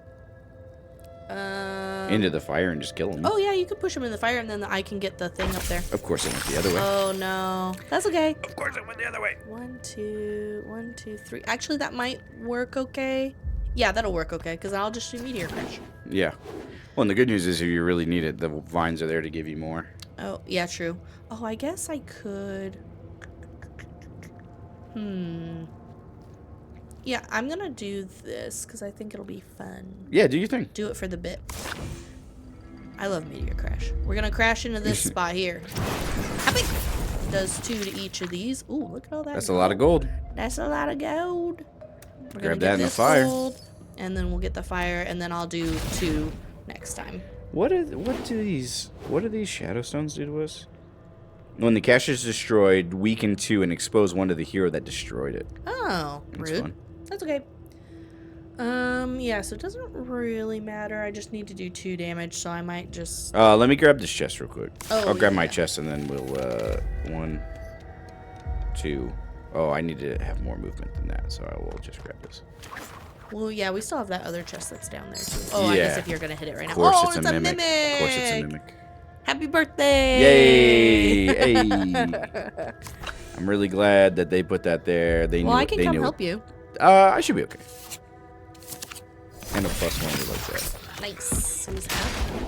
into the fire and just kill him. Oh yeah, you could push him in the fire and then I can get the thing up there. Of course I went the other way. Oh no, that's okay. Of course I went the other way. 1, 2, 3. Actually, that might work okay. Yeah, that'll work okay because I'll just do meteor crash. Yeah. Well, and the good news is if you really need it, the vines are there to give you more. Oh yeah, true. Oh, I guess I could. Yeah, I'm gonna do this because I think it'll be fun. Yeah, do your thing. Do it for the bit. I love meteor crash. We're gonna crash into this spot here. Does 2 to each of these. Ooh, look at all that. That's a lot of gold. That's a lot of gold. We're Grab that in the fire. Gold, and then we'll get the fire, and then I'll do 2 next time. What do these Shadowstones do to us? When the cache is destroyed, weaken 2 and expose 1 to the hero that destroyed it. Oh, That's rude. fun. That's okay. Yeah, so it doesn't really matter. I just need to do 2 damage, so I might just... Let me grab this chest real quick. Oh, I'll grab my chest and then we'll, 1, 2. Oh, I need to have more movement than that, so I will just grab this. Well, yeah, we still have that other chest that's down there, too. Oh, I guess if you're going to hit it right now. Of course, Oh, it's a mimic. Of course, it's a mimic. Happy birthday! Yay! Hey! I'm really glad that they put that there. They knew. Well, I can come help you. I should be okay. And a +1 like that. Nice. Who's happy?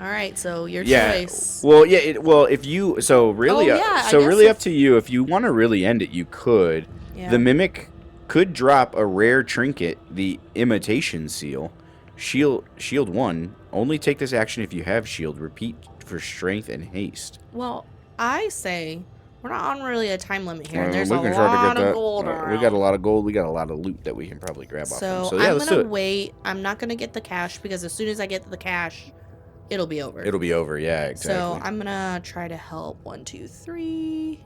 All right, so your Yeah. choice. Well, yeah. Well, if you really, I guess up to you. If you want to really end it, you could. Yeah. The mimic could drop a rare trinket, the imitation seal. Shield 1. Only take this action if you have shield. Repeat for strength and haste. Well, I say we're not on really a time limit here. There's we a can try to lot get of that. gold We got a lot of gold. We got a lot of loot that we can probably grab off them. So yeah, I'm let's do gonna it. wait. I'm not gonna get the cash because as soon as I get the cash, it'll be over. It'll be over. Yeah, exactly. So I'm gonna try to help. 1, 2, 3.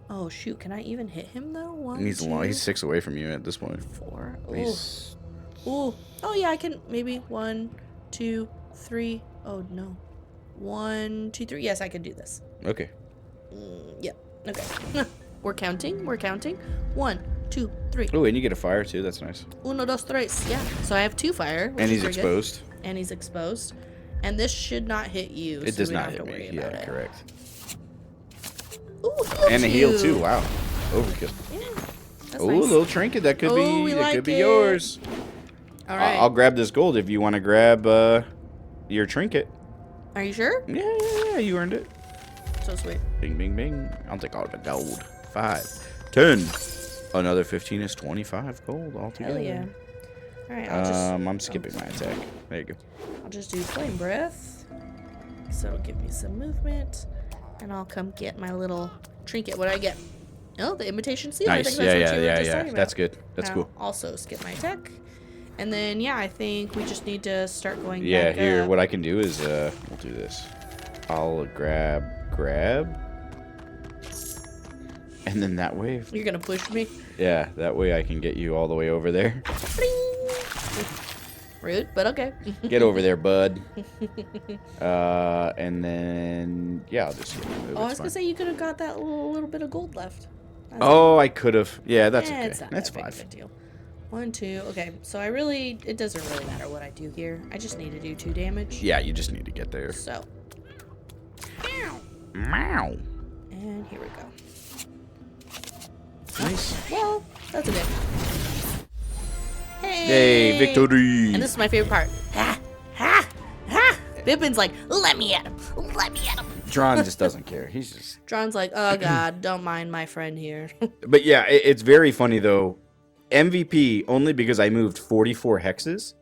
Oh shoot! Can I even hit him though? 1, He's 2, He's 6 away from you at this point. 4. He's... Ooh. Oh yeah, I can maybe 1, 2, 3. Oh no. 1, 2, 3. Yes, I can do this. Okay. Yep. Okay. We're counting. 1, 2, 3. Oh, and you get a fire too. That's nice. 1, 2, 3. Yeah. So I have 2 fire. Which And he's is very good. exposed. And he's exposed. And this should not hit you. It so does we not don't hit have to me. worry Yeah, about it. correct. Ooh, healed And a you. heal too. Wow. Overkill. Yeah. That's Oh, nice. a little trinket that could be it. yours. All right. I'll grab this gold if you want to grab your trinket. Are you sure? Yeah, you earned it. So sweet. Bing, bing, bing. I'll take all the gold. 5, 10. Another 15 is 25 gold altogether. Hell yeah. All right. I'll just. I'm skipping my attack. There you go. I'll just do flame breath. So it'll give me some movement, and I'll come get my little trinket. What do I get? Oh, the imitation seal. I Nice. think that's what you were just Yeah. talking That's about. good. That's Now, cool. Also skip my attack, And then, yeah, I think we just need to start going Yeah, back here, up. what I can do is, we'll do this. I'll grab, and then that way, You're going to push me? yeah, that way I can get you all the way over there. Rude, but okay. Get over there, bud. And then, yeah, I'll just move. Oh, I was going to say you could have got that little bit of gold left. Oh, I could have. Yeah, that's okay. It's not That's that big 5. of a deal. 1, 2. Okay, so it doesn't really matter what I do here. I just need to do 2 damage. Yeah, you just need to get there. So. Meow. And here we go. Nice. Well, that's okay. Hey, victory. And this is my favorite part. Ha! Ha! Ha! Pippin's like, let me at him. Let me at him. Dron just doesn't care. He's just... Dron's like, oh, God, don't mind my friend here. But yeah, it's very funny, though. MVP only because I moved 44 hexes.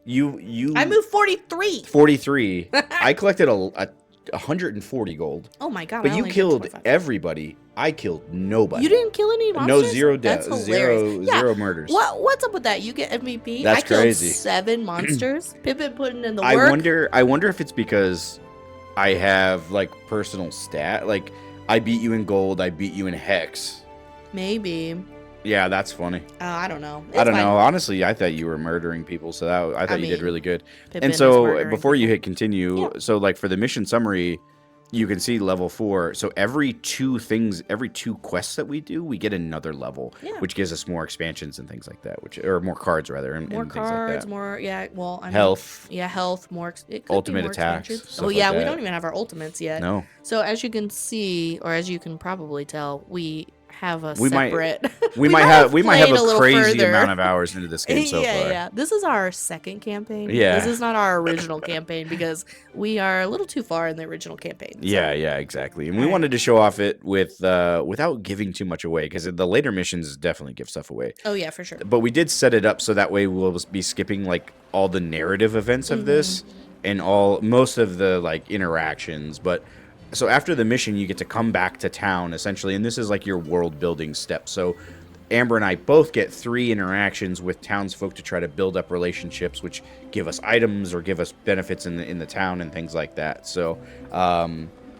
I moved 43. 43. I collected a 140 gold. Oh my god! But you killed everybody. I killed nobody. You didn't kill any monsters? No, zero deaths. That's hilarious. Zero murders. What's up with that? You get MVP. That's I killed crazy. 7 monsters. Pippin putting in the I work. I wonder if it's because I have like personal stat. Like I beat you in gold. I beat you in hex. Maybe. Yeah, that's funny. I don't know. I don't know. Honestly, I thought you were murdering people, so I thought you did really good. Pippin And so is before you hit continue, so like for the mission summary, you can see level 4. So every 2 quests that we do, we get another level, which gives us more expansions and things like that, or more cards rather, and more things cards, like that. more Health. Yeah, health, more. Ultimate attacks. Oh yeah, we don't even have our ultimates yet. No. So as you can see, or as you can probably tell, we have a we separate. We might have a crazy further. amount of hours into this game so far. Yeah. This is our second campaign. Yeah. This is not our original campaign because we are a little too far in the original campaign. So. Yeah, exactly. And we wanted to show off it with without giving too much away, because the later missions definitely give stuff away. Oh yeah, for sure. But we did set it up so that way we'll be skipping like all the narrative events of this and most of the like interactions, but. So after the mission, you get to come back to town, essentially, and this is like your world-building step. So Amber and I both get 3 interactions with townsfolk to try to build up relationships, which give us items or give us benefits in the town and things like that. So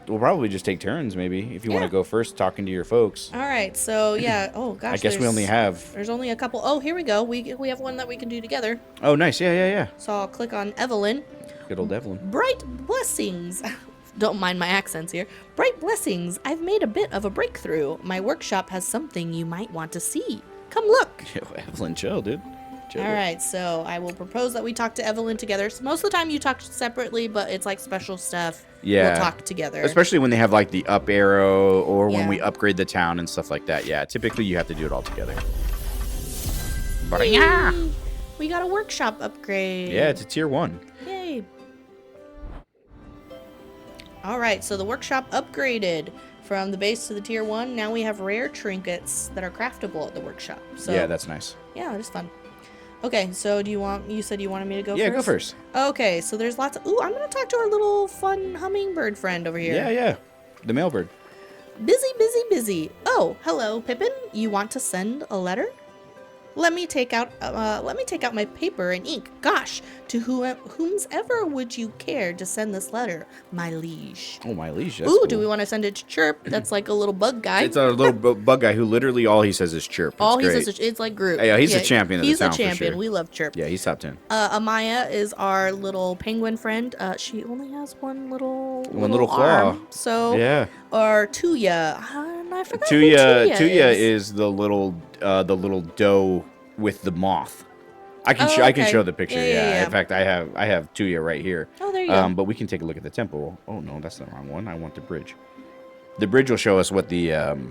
we'll probably just take turns, maybe, if you want to go first, talking to your folks. All right, so yeah. Oh gosh, I guess we only have... There's only a couple. Oh, here we go. We have one that we can do together. Oh, nice. Yeah. So I'll click on Evelyn. Good old Evelyn. Bright blessings. Don't mind my accents here. Bright blessings. I've made a bit of a breakthrough. My workshop has something you might want to see. Come look. Yo, Evelyn, chill, dude. Chill. All right, so I will propose that we talk to Evelyn together. So most of the time you talk separately, but it's like special stuff. Yeah. We'll talk together. Especially when they have like the up arrow or when we upgrade the town and stuff like that. Yeah, typically you have to do it all together. Yay! We got a workshop upgrade. Yeah, it's a tier 1. Yay. All right, so the workshop upgraded from the base to the tier 1. Now we have rare trinkets that are craftable at the workshop. So yeah, that's nice. Yeah, it's fun. Okay, so you said you wanted me to go first? Yeah, go first. Okay, so there's lots of... Ooh, I'm going to talk to our little fun hummingbird friend over here. Yeah. The mailbird. Busy. Oh, hello, Pippin. You want to send a letter? Let me take out my paper and ink. Gosh, to whomsoever would you care to send this letter, my liege? Oh, my liege. Ooh, cool. Do we want to send it to Chirp? That's like a little bug guy. It's a little bug guy who literally all he says is Chirp. All he says is it's like Groot. Yeah, he's a champion of the town. He's a champion. For sure. We love Chirp. Yeah, he's top 10. Amaya is our little penguin friend. She only has one little claw. Arm, so yeah. Or Tuya. I forgot. Tuya is the little doe with the moth. I can show the picture. Yeah. In fact, I have Tuya right here. Oh, there you go. But we can take a look at the temple. Oh no, that's the wrong one. I want the bridge. The bridge will show us what the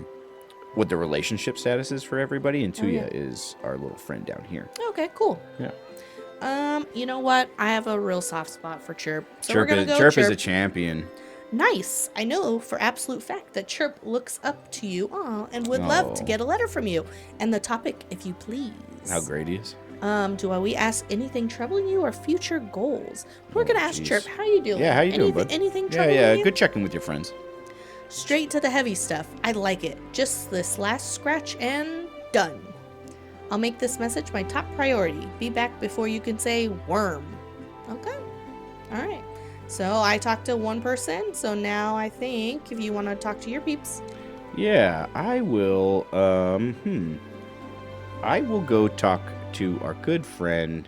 relationship status is for everybody, and Tuya is our little friend down here. Okay, cool. Yeah. You know what? I have a real soft spot for Chirp. So Chirp is a champion. Nice. I know for absolute fact that Chirp looks up to you and would love to get a letter from you. And the topic, if you please. How great he is. Do we ask anything troubling you or future goals? We're going to ask Chirp, how you doing? Yeah, how you doing, bud? Anything troubling you? Yeah, good checking with your friends. Straight to the heavy stuff. I like it. Just this last scratch and done. I'll make this message my top priority. Be back before you can say worm. Okay. All right. So I talked to one person, so now I think if you want to talk to your peeps. Yeah, I will, I will go talk to our good friend,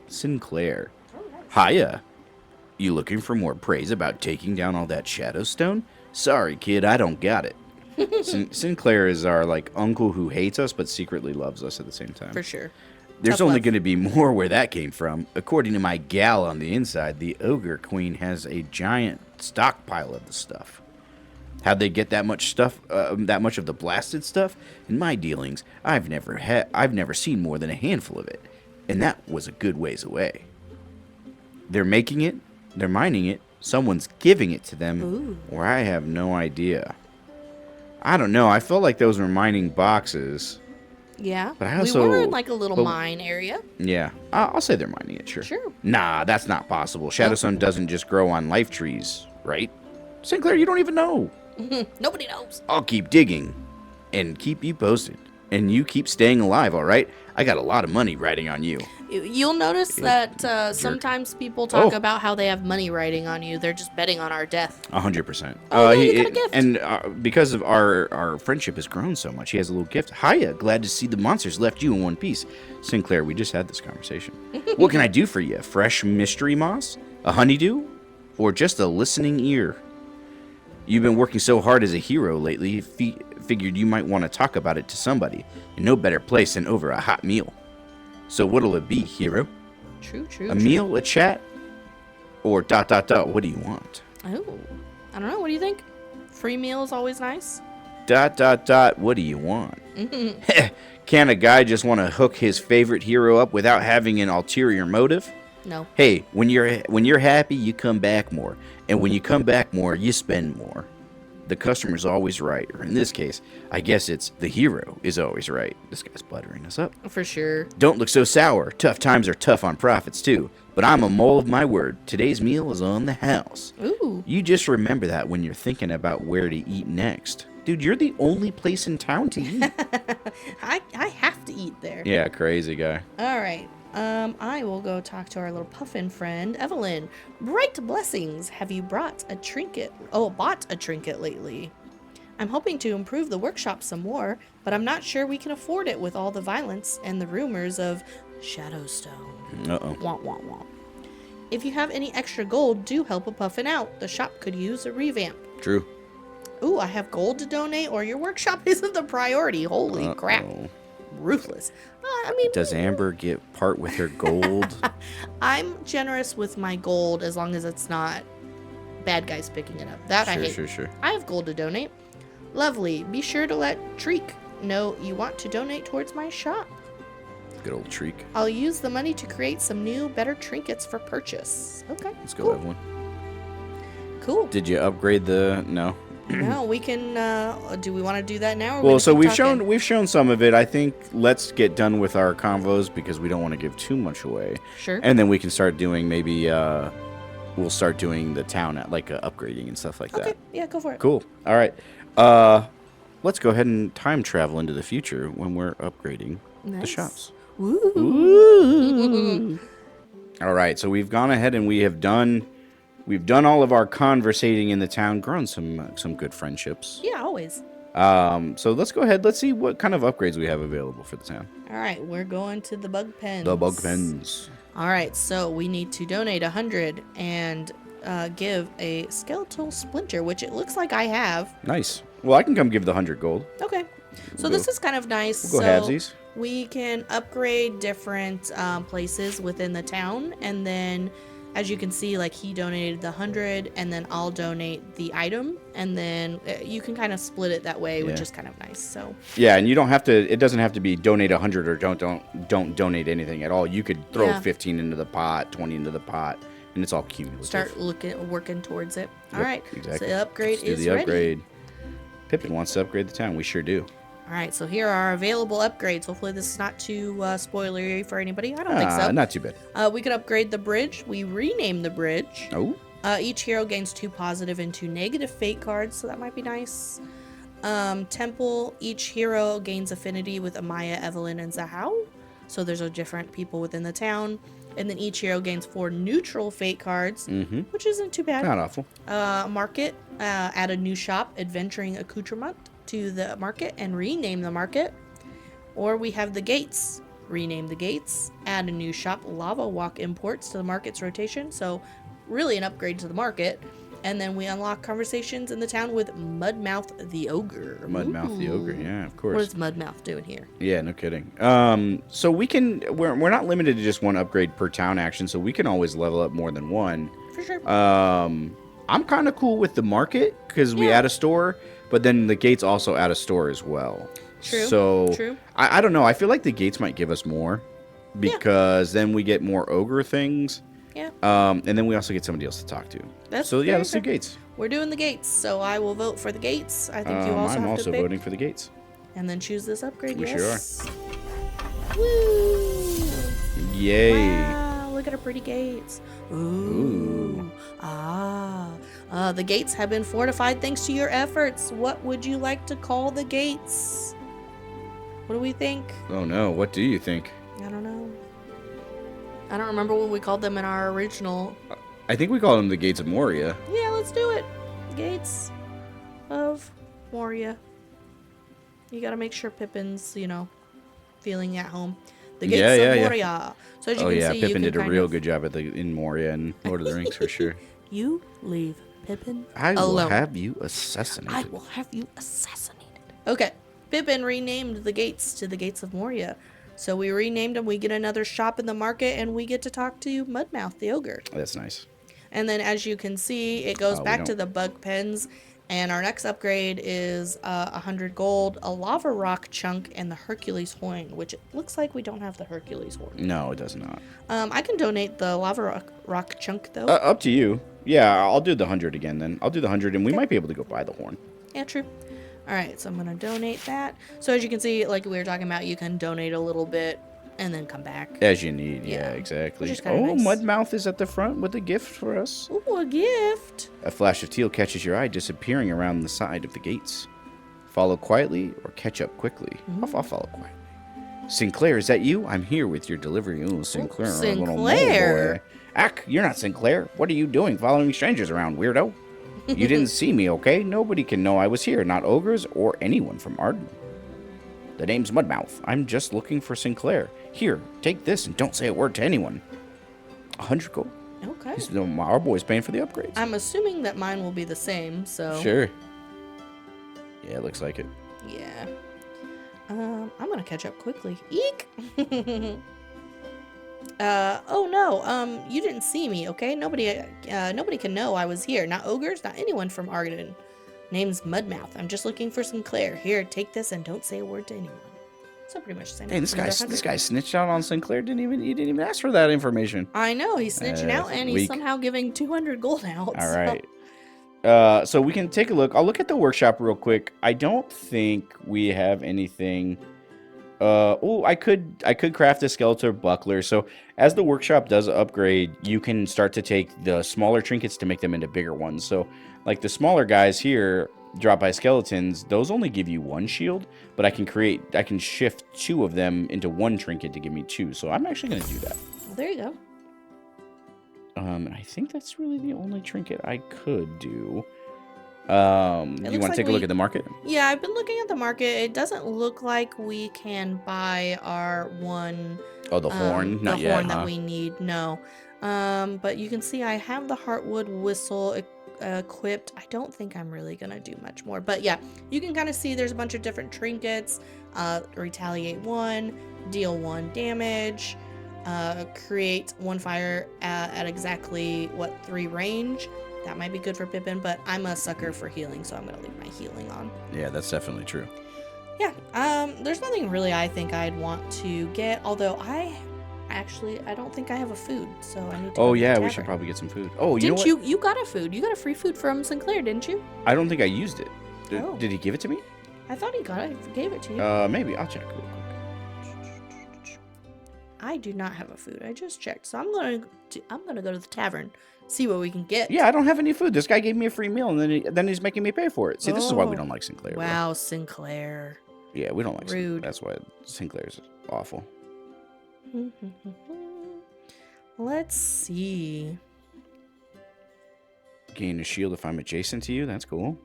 Sinclair. Hiya. You looking for more praise about taking down all that Shadowstone? Sorry, kid, I don't got it. Sinclair is our, like, uncle who hates us but secretly loves us at the same time. For sure. There's Tough only love. going to be more where that came from. According to my gal on the inside, the Ogre Queen has a giant stockpile of the stuff. How'd they get that much stuff, that much of the blasted stuff? In my dealings, I've never seen more than a handful of it, and that was a good ways away. They're making it, they're mining it, someone's giving it to them, Ooh. or I have no idea. I don't know. I felt like those were mining boxes. Yeah. But I also, we were in like a little mine area. Yeah, I'll say they're mining it, sure. Sure. Nah, that's not possible. Shadowstone doesn't just grow on life trees, right? Sinclair, you don't even know. Nobody knows. I'll keep digging and keep you posted. And you keep staying alive, all right? I got a lot of money riding on you. You'll notice that sometimes people talk about how they have money riding on you. They're just betting on our death. 100%. Oh, yeah, you got a gift. And because of our friendship has grown so much, he has a little gift. Hiya, glad to see the monsters left you in one piece. Sinclair, we just had this conversation. What can I do for you? Fresh mystery moss? A honeydew? Or just a listening ear? You've been working so hard as a hero lately, figured you might want to talk about it to somebody. In no better place than over a hot meal. So what'll it be, hero? True. A meal, a chat, or ... what do you want? Oh, I don't know. What do you think? Free meal is always nice. ... What do you want? Can a guy just want to hook his favorite hero up without having an ulterior motive? No. Hey, when you're happy, you come back more. And when you come back more, you spend more. The customer's always right. Or in this case, I guess it's the hero is always right. This guy's buttering us up. For sure. Don't look so sour. Tough times are tough on profits, too. But I'm a mole of my word. Today's meal is on the house. Ooh. You just remember that when you're thinking about where to eat next. Dude, you're the only place in town to eat. I have to eat there. Yeah, crazy guy. All right. I will go talk to our little puffin friend, Evelyn. Bright blessings. Have you bought a trinket lately? I'm hoping to improve the workshop some more, but I'm not sure we can afford it with all the violence and the rumors of Shadowstone. Uh-oh. Womp, womp, womp. If you have any extra gold, do help a puffin out. The shop could use a revamp. True. Ooh, I have gold to donate, or your workshop isn't the priority. Holy crap. Ruthless. I mean, does Amber get part with her gold? I'm generous with my gold as long as it's not bad guys picking it up. That I hate. Sure. I have gold to donate. Lovely. Be sure to let Treek know you want to donate towards my shop. Good old Treek. I'll use the money to create some new, better trinkets for purchase. Okay. Let's go, Evelyn. Cool. Did you upgrade the... No. No, we can. Do we want to do that now? Or Well, so we've shown some of it. I think let's get done with our convos because we don't want to give too much away. Sure. And then we can start doing maybe we'll start doing the town at like upgrading and stuff like that. Okay. Yeah, go for it. Cool. All right. Let's go ahead and time travel into the future when we're upgrading the shops. Ooh. All right. So we've gone ahead and we've done all of our conversating in the town, grown some good friendships. Yeah, always. So let's go ahead. Let's see what kind of upgrades we have available for the town. All right, we're going to the bug pens. The bug pens. All right, so we need to donate 100 and give a skeletal splinter, which it looks like I have. Nice. Well, I can come give the 100 gold. Okay. So this is kind of nice. We'll go halvesies. We can upgrade different places within the town, and then, as you can see, like he donated the 100, and then I'll donate the item, and then you can kind of split it that way, which is kind of nice. So yeah, and you don't have to. It doesn't have to be donate 100 or don't donate anything at all. You could throw 15 into the pot, 20 into the pot, and it's all cumulative. Start working towards it. All right, exactly. So the upgrade Let's do the upgrade. Pippin wants to upgrade the town. We sure do. All right, so here are our available upgrades. Hopefully this is not too spoilery for anybody. I don't think so. Not too bad. We could upgrade the bridge. We rename the bridge. Oh. Each hero gains 2 positive and 2 negative fate cards, so that might be nice. Temple, each hero gains affinity with Amaya, Evelyn, and Zahao. So there's a different people within the town. And then each hero gains 4 neutral fate cards, which isn't too bad. Not awful. Market, add a new shop, adventuring accoutrement to the market and rename the market. Or we have the gates. Rename the gates, add a new shop, lava walk imports to the market's rotation. So really an upgrade to the market. And then we unlock conversations in the town with Mudmouth the Ogre. Mudmouth the Ogre, yeah, of course. What is Mudmouth doing here? Yeah, no kidding. So we're not limited to just one upgrade per town action, so we can always level up more than one. For sure. I'm kind of cool with the market because we add a store, but then the gates also add a store as well. True. So True. I don't know. I feel like the gates might give us more because then we get more ogre things. Yeah. And then we also get somebody else to talk to. Let's do gates. We're doing the gates, so I will vote for the gates. I think you also I'm have also to pick. voting for the gates. And then choose this upgrade. We yes. sure are. Woo! Yay! Wow! Look at our pretty gates. Ooh. The gates have been fortified thanks to your efforts. What would you like to call the gates? What do we think? Oh no! What do you think? I don't know. I don't remember what we called them in our original. I think we call them the Gates of Moria. Yeah, let's do it. Gates of Moria. You gotta make sure Pippin's, feeling at home. The Gates of Moria. So as you can see, Pippin did a real good job in Moria and Lord of the Rings for sure. You leave Pippin I alone. will have you assassinated. I will have you assassinated. Okay. Pippin renamed the gates to the Gates of Moria. So we renamed them. We get another shop in the market, and we get to talk to Mudmouth the Ogre. That's nice. And then, as you can see, it goes back to the bug pens. And our next upgrade is 100 gold, a lava rock chunk, and the Hercules horn, which it looks like we don't have the Hercules horn. No, it does not. I can donate the lava rock chunk, though. Up to you. Yeah, I'll do the 100 again then. I'll do the 100, and we might be able to go buy the horn. Yeah, true. All right, so I'm going to donate that. So as you can see, like we were talking about, you can donate a little bit and then come back. As you need, yeah exactly. Oh, nice. Mudmouth is at the front with a gift for us. Ooh, a gift. A flash of teal catches your eye, disappearing around the side of the gates. Follow quietly or catch up quickly. I'll follow quietly. Sinclair, is that you? I'm here with your delivery. Ooh, Sinclair. Sinclair. Little mole boy. Ack, you're not Sinclair. What are you doing following strangers around, weirdo? You didn't see me, okay? Nobody can know I was here, not ogres or anyone from Arden. The name's Mudmouth. I'm just looking for Sinclair. Here, take this and don't say a word to anyone. 100 gold. Okay. Our boy's paying for the upgrades. I'm assuming that mine will be the same, so... Sure. Yeah, it looks like it. Yeah. I'm gonna catch up quickly. Eek! Oh no, you didn't see me, okay? Nobody can know I was here. Not ogres, not anyone from Arden. Name's Mudmouth. I'm just looking for Sinclair. Here, take this and don't say a word to anyone. So pretty much the same. Hey, this guy snitched out on Sinclair. He didn't even ask for that information. I know, he's snitching out and he's somehow giving 200 gold out. All right. So we can take a look. I'll look at the workshop real quick. I don't think we have anything. I could craft a Skeletor buckler. So as the workshop does upgrade, you can start to take the smaller trinkets to make them into bigger ones. So like the smaller guys here, dropped by skeletons, those only give you 1 shield, but I can shift 2 of them into 1 trinket to give me 2. So I'm actually going to do that. Well, there you go. And I think that's really the only trinket I could do. Do you want to take a look at the market? Yeah, I've been looking at the market. It doesn't look like we can buy our one. Oh, the horn? Not yet, the horn that we need. No. But you can see I have the Heartwood whistle equipped. I don't think I'm really gonna do much more, but yeah, you can kind of see there's a bunch of different trinkets. Retaliate 1, deal 1 damage, create 1 fire at exactly 3 range. That might be good for Pippin, but I'm a sucker for healing, so I'm gonna leave my healing on. Yeah, that's definitely true. Yeah, there's nothing really I think I'd want to get, although I don't think I have a food, so I need to Oh yeah, we should probably get some food. Oh, you know what? You got a food. You got a free food from Sinclair, didn't you? I don't think I used it. Did he give it to me? I thought he gave it to you. Maybe. I'll check real quick. I do not have a food. I just checked. So I'm gonna go to the tavern, see what we can get. Yeah, I don't have any food. This guy gave me a free meal, and then he's making me pay for it. See, this is why we Oh, don't like Sinclair, bro. wow, Sinclair. Yeah, we don't like Sinclair. Rude. That's why Sinclair's awful. Let's see. Gain a shield if I'm adjacent to you. That's cool.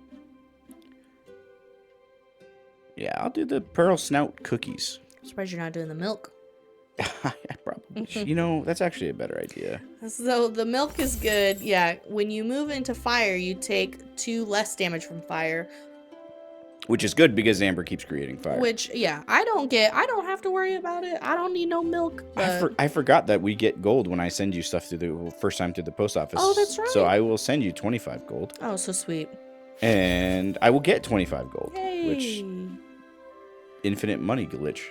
Yeah, I'll do the pearl snout cookies. I'm surprised you're not doing the milk. I probably should. That's actually a better idea. So the milk is good. Yeah, when you move into fire, you take 2 less damage from fire. Which is good because Amber keeps creating fire. Which, yeah, I don't have to worry about it. I don't need no milk. But... I forgot that we get gold when I send you stuff through the first time through the post office. Oh, that's right. So I will send you 25 gold. Oh, so sweet. And I will get 25 gold. Yay. Which, infinite money glitch.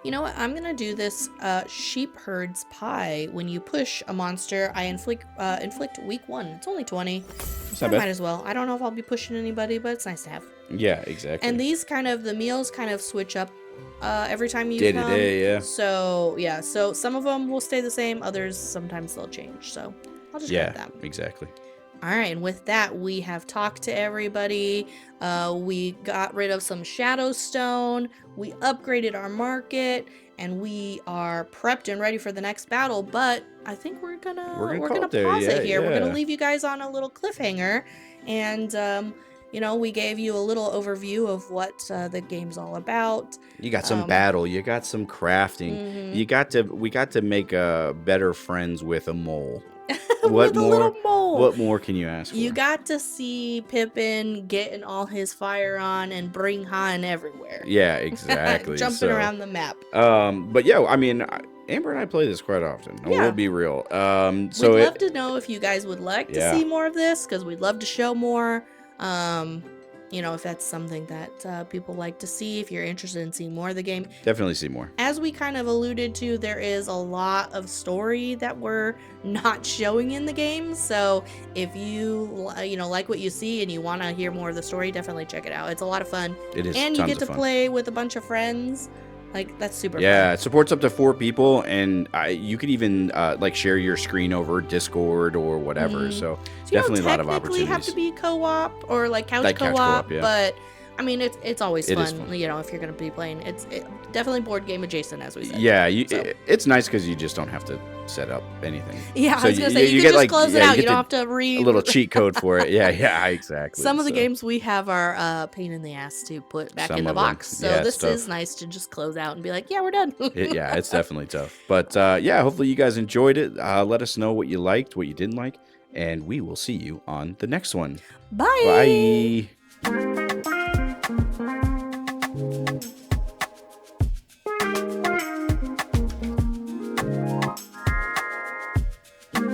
You know what? I'm going to do this sheep herd's pie. When you push a monster, I inflict weak 1. It's only 20. I might as well. I don't know if I'll be pushing anybody, but it's nice to have. Yeah, exactly. And the meals kind of switch up every time you Day come. to day, yeah. So, yeah. So some of them will stay the same. Others, sometimes they'll change. So I'll just go with that. Yeah, exactly. All right, and with that, we have talked to everybody. We got rid of some Shadowstone. We upgraded our market, and we are prepped and ready for the next battle. But I think we're gonna pause it here. We're gonna leave you guys on a little cliffhanger, and we gave you a little overview of what the game's all about. You got some battle. You got some crafting. We got to make better friends with a mole. What more can you ask for? You got to see Pippin getting all his fire on and bring Han everywhere. Yeah, exactly. Jumping around the map. But yeah, I mean, Amber and I play this quite often. Yeah. We'll be real. We'd love to know if you guys would like to see more of this, because we'd love to show more. If that's something that people like to see, if you're interested in seeing more of the game. Definitely see more. As we kind of alluded to, there is a lot of story that we're not showing in the game. So if you like what you see and you want to hear more of the story, definitely check it out. It's a lot of fun. It is. And you get to play with a bunch of friends. Like, that's super fun. Yeah, it supports up to 4 people, and you could even share your screen over Discord or whatever. So definitely a lot of opportunities. You have to be co-op or couch co-op, yeah. But I mean, it's always fun. If you're gonna be playing, it's definitely board game adjacent, as we said. Yeah, it's nice because you just don't have to set up anything. Yeah, so I was gonna say you can just close it out. You don't have to read a little cheat code for it. Yeah, exactly. Some of the games we have are pain in the ass to put back in the box. So this is nice to just close out and be like, yeah, we're done. It's definitely tough. But hopefully you guys enjoyed it. Let us know what you liked, what you didn't like, and we will see you on the next one. Bye. Bye.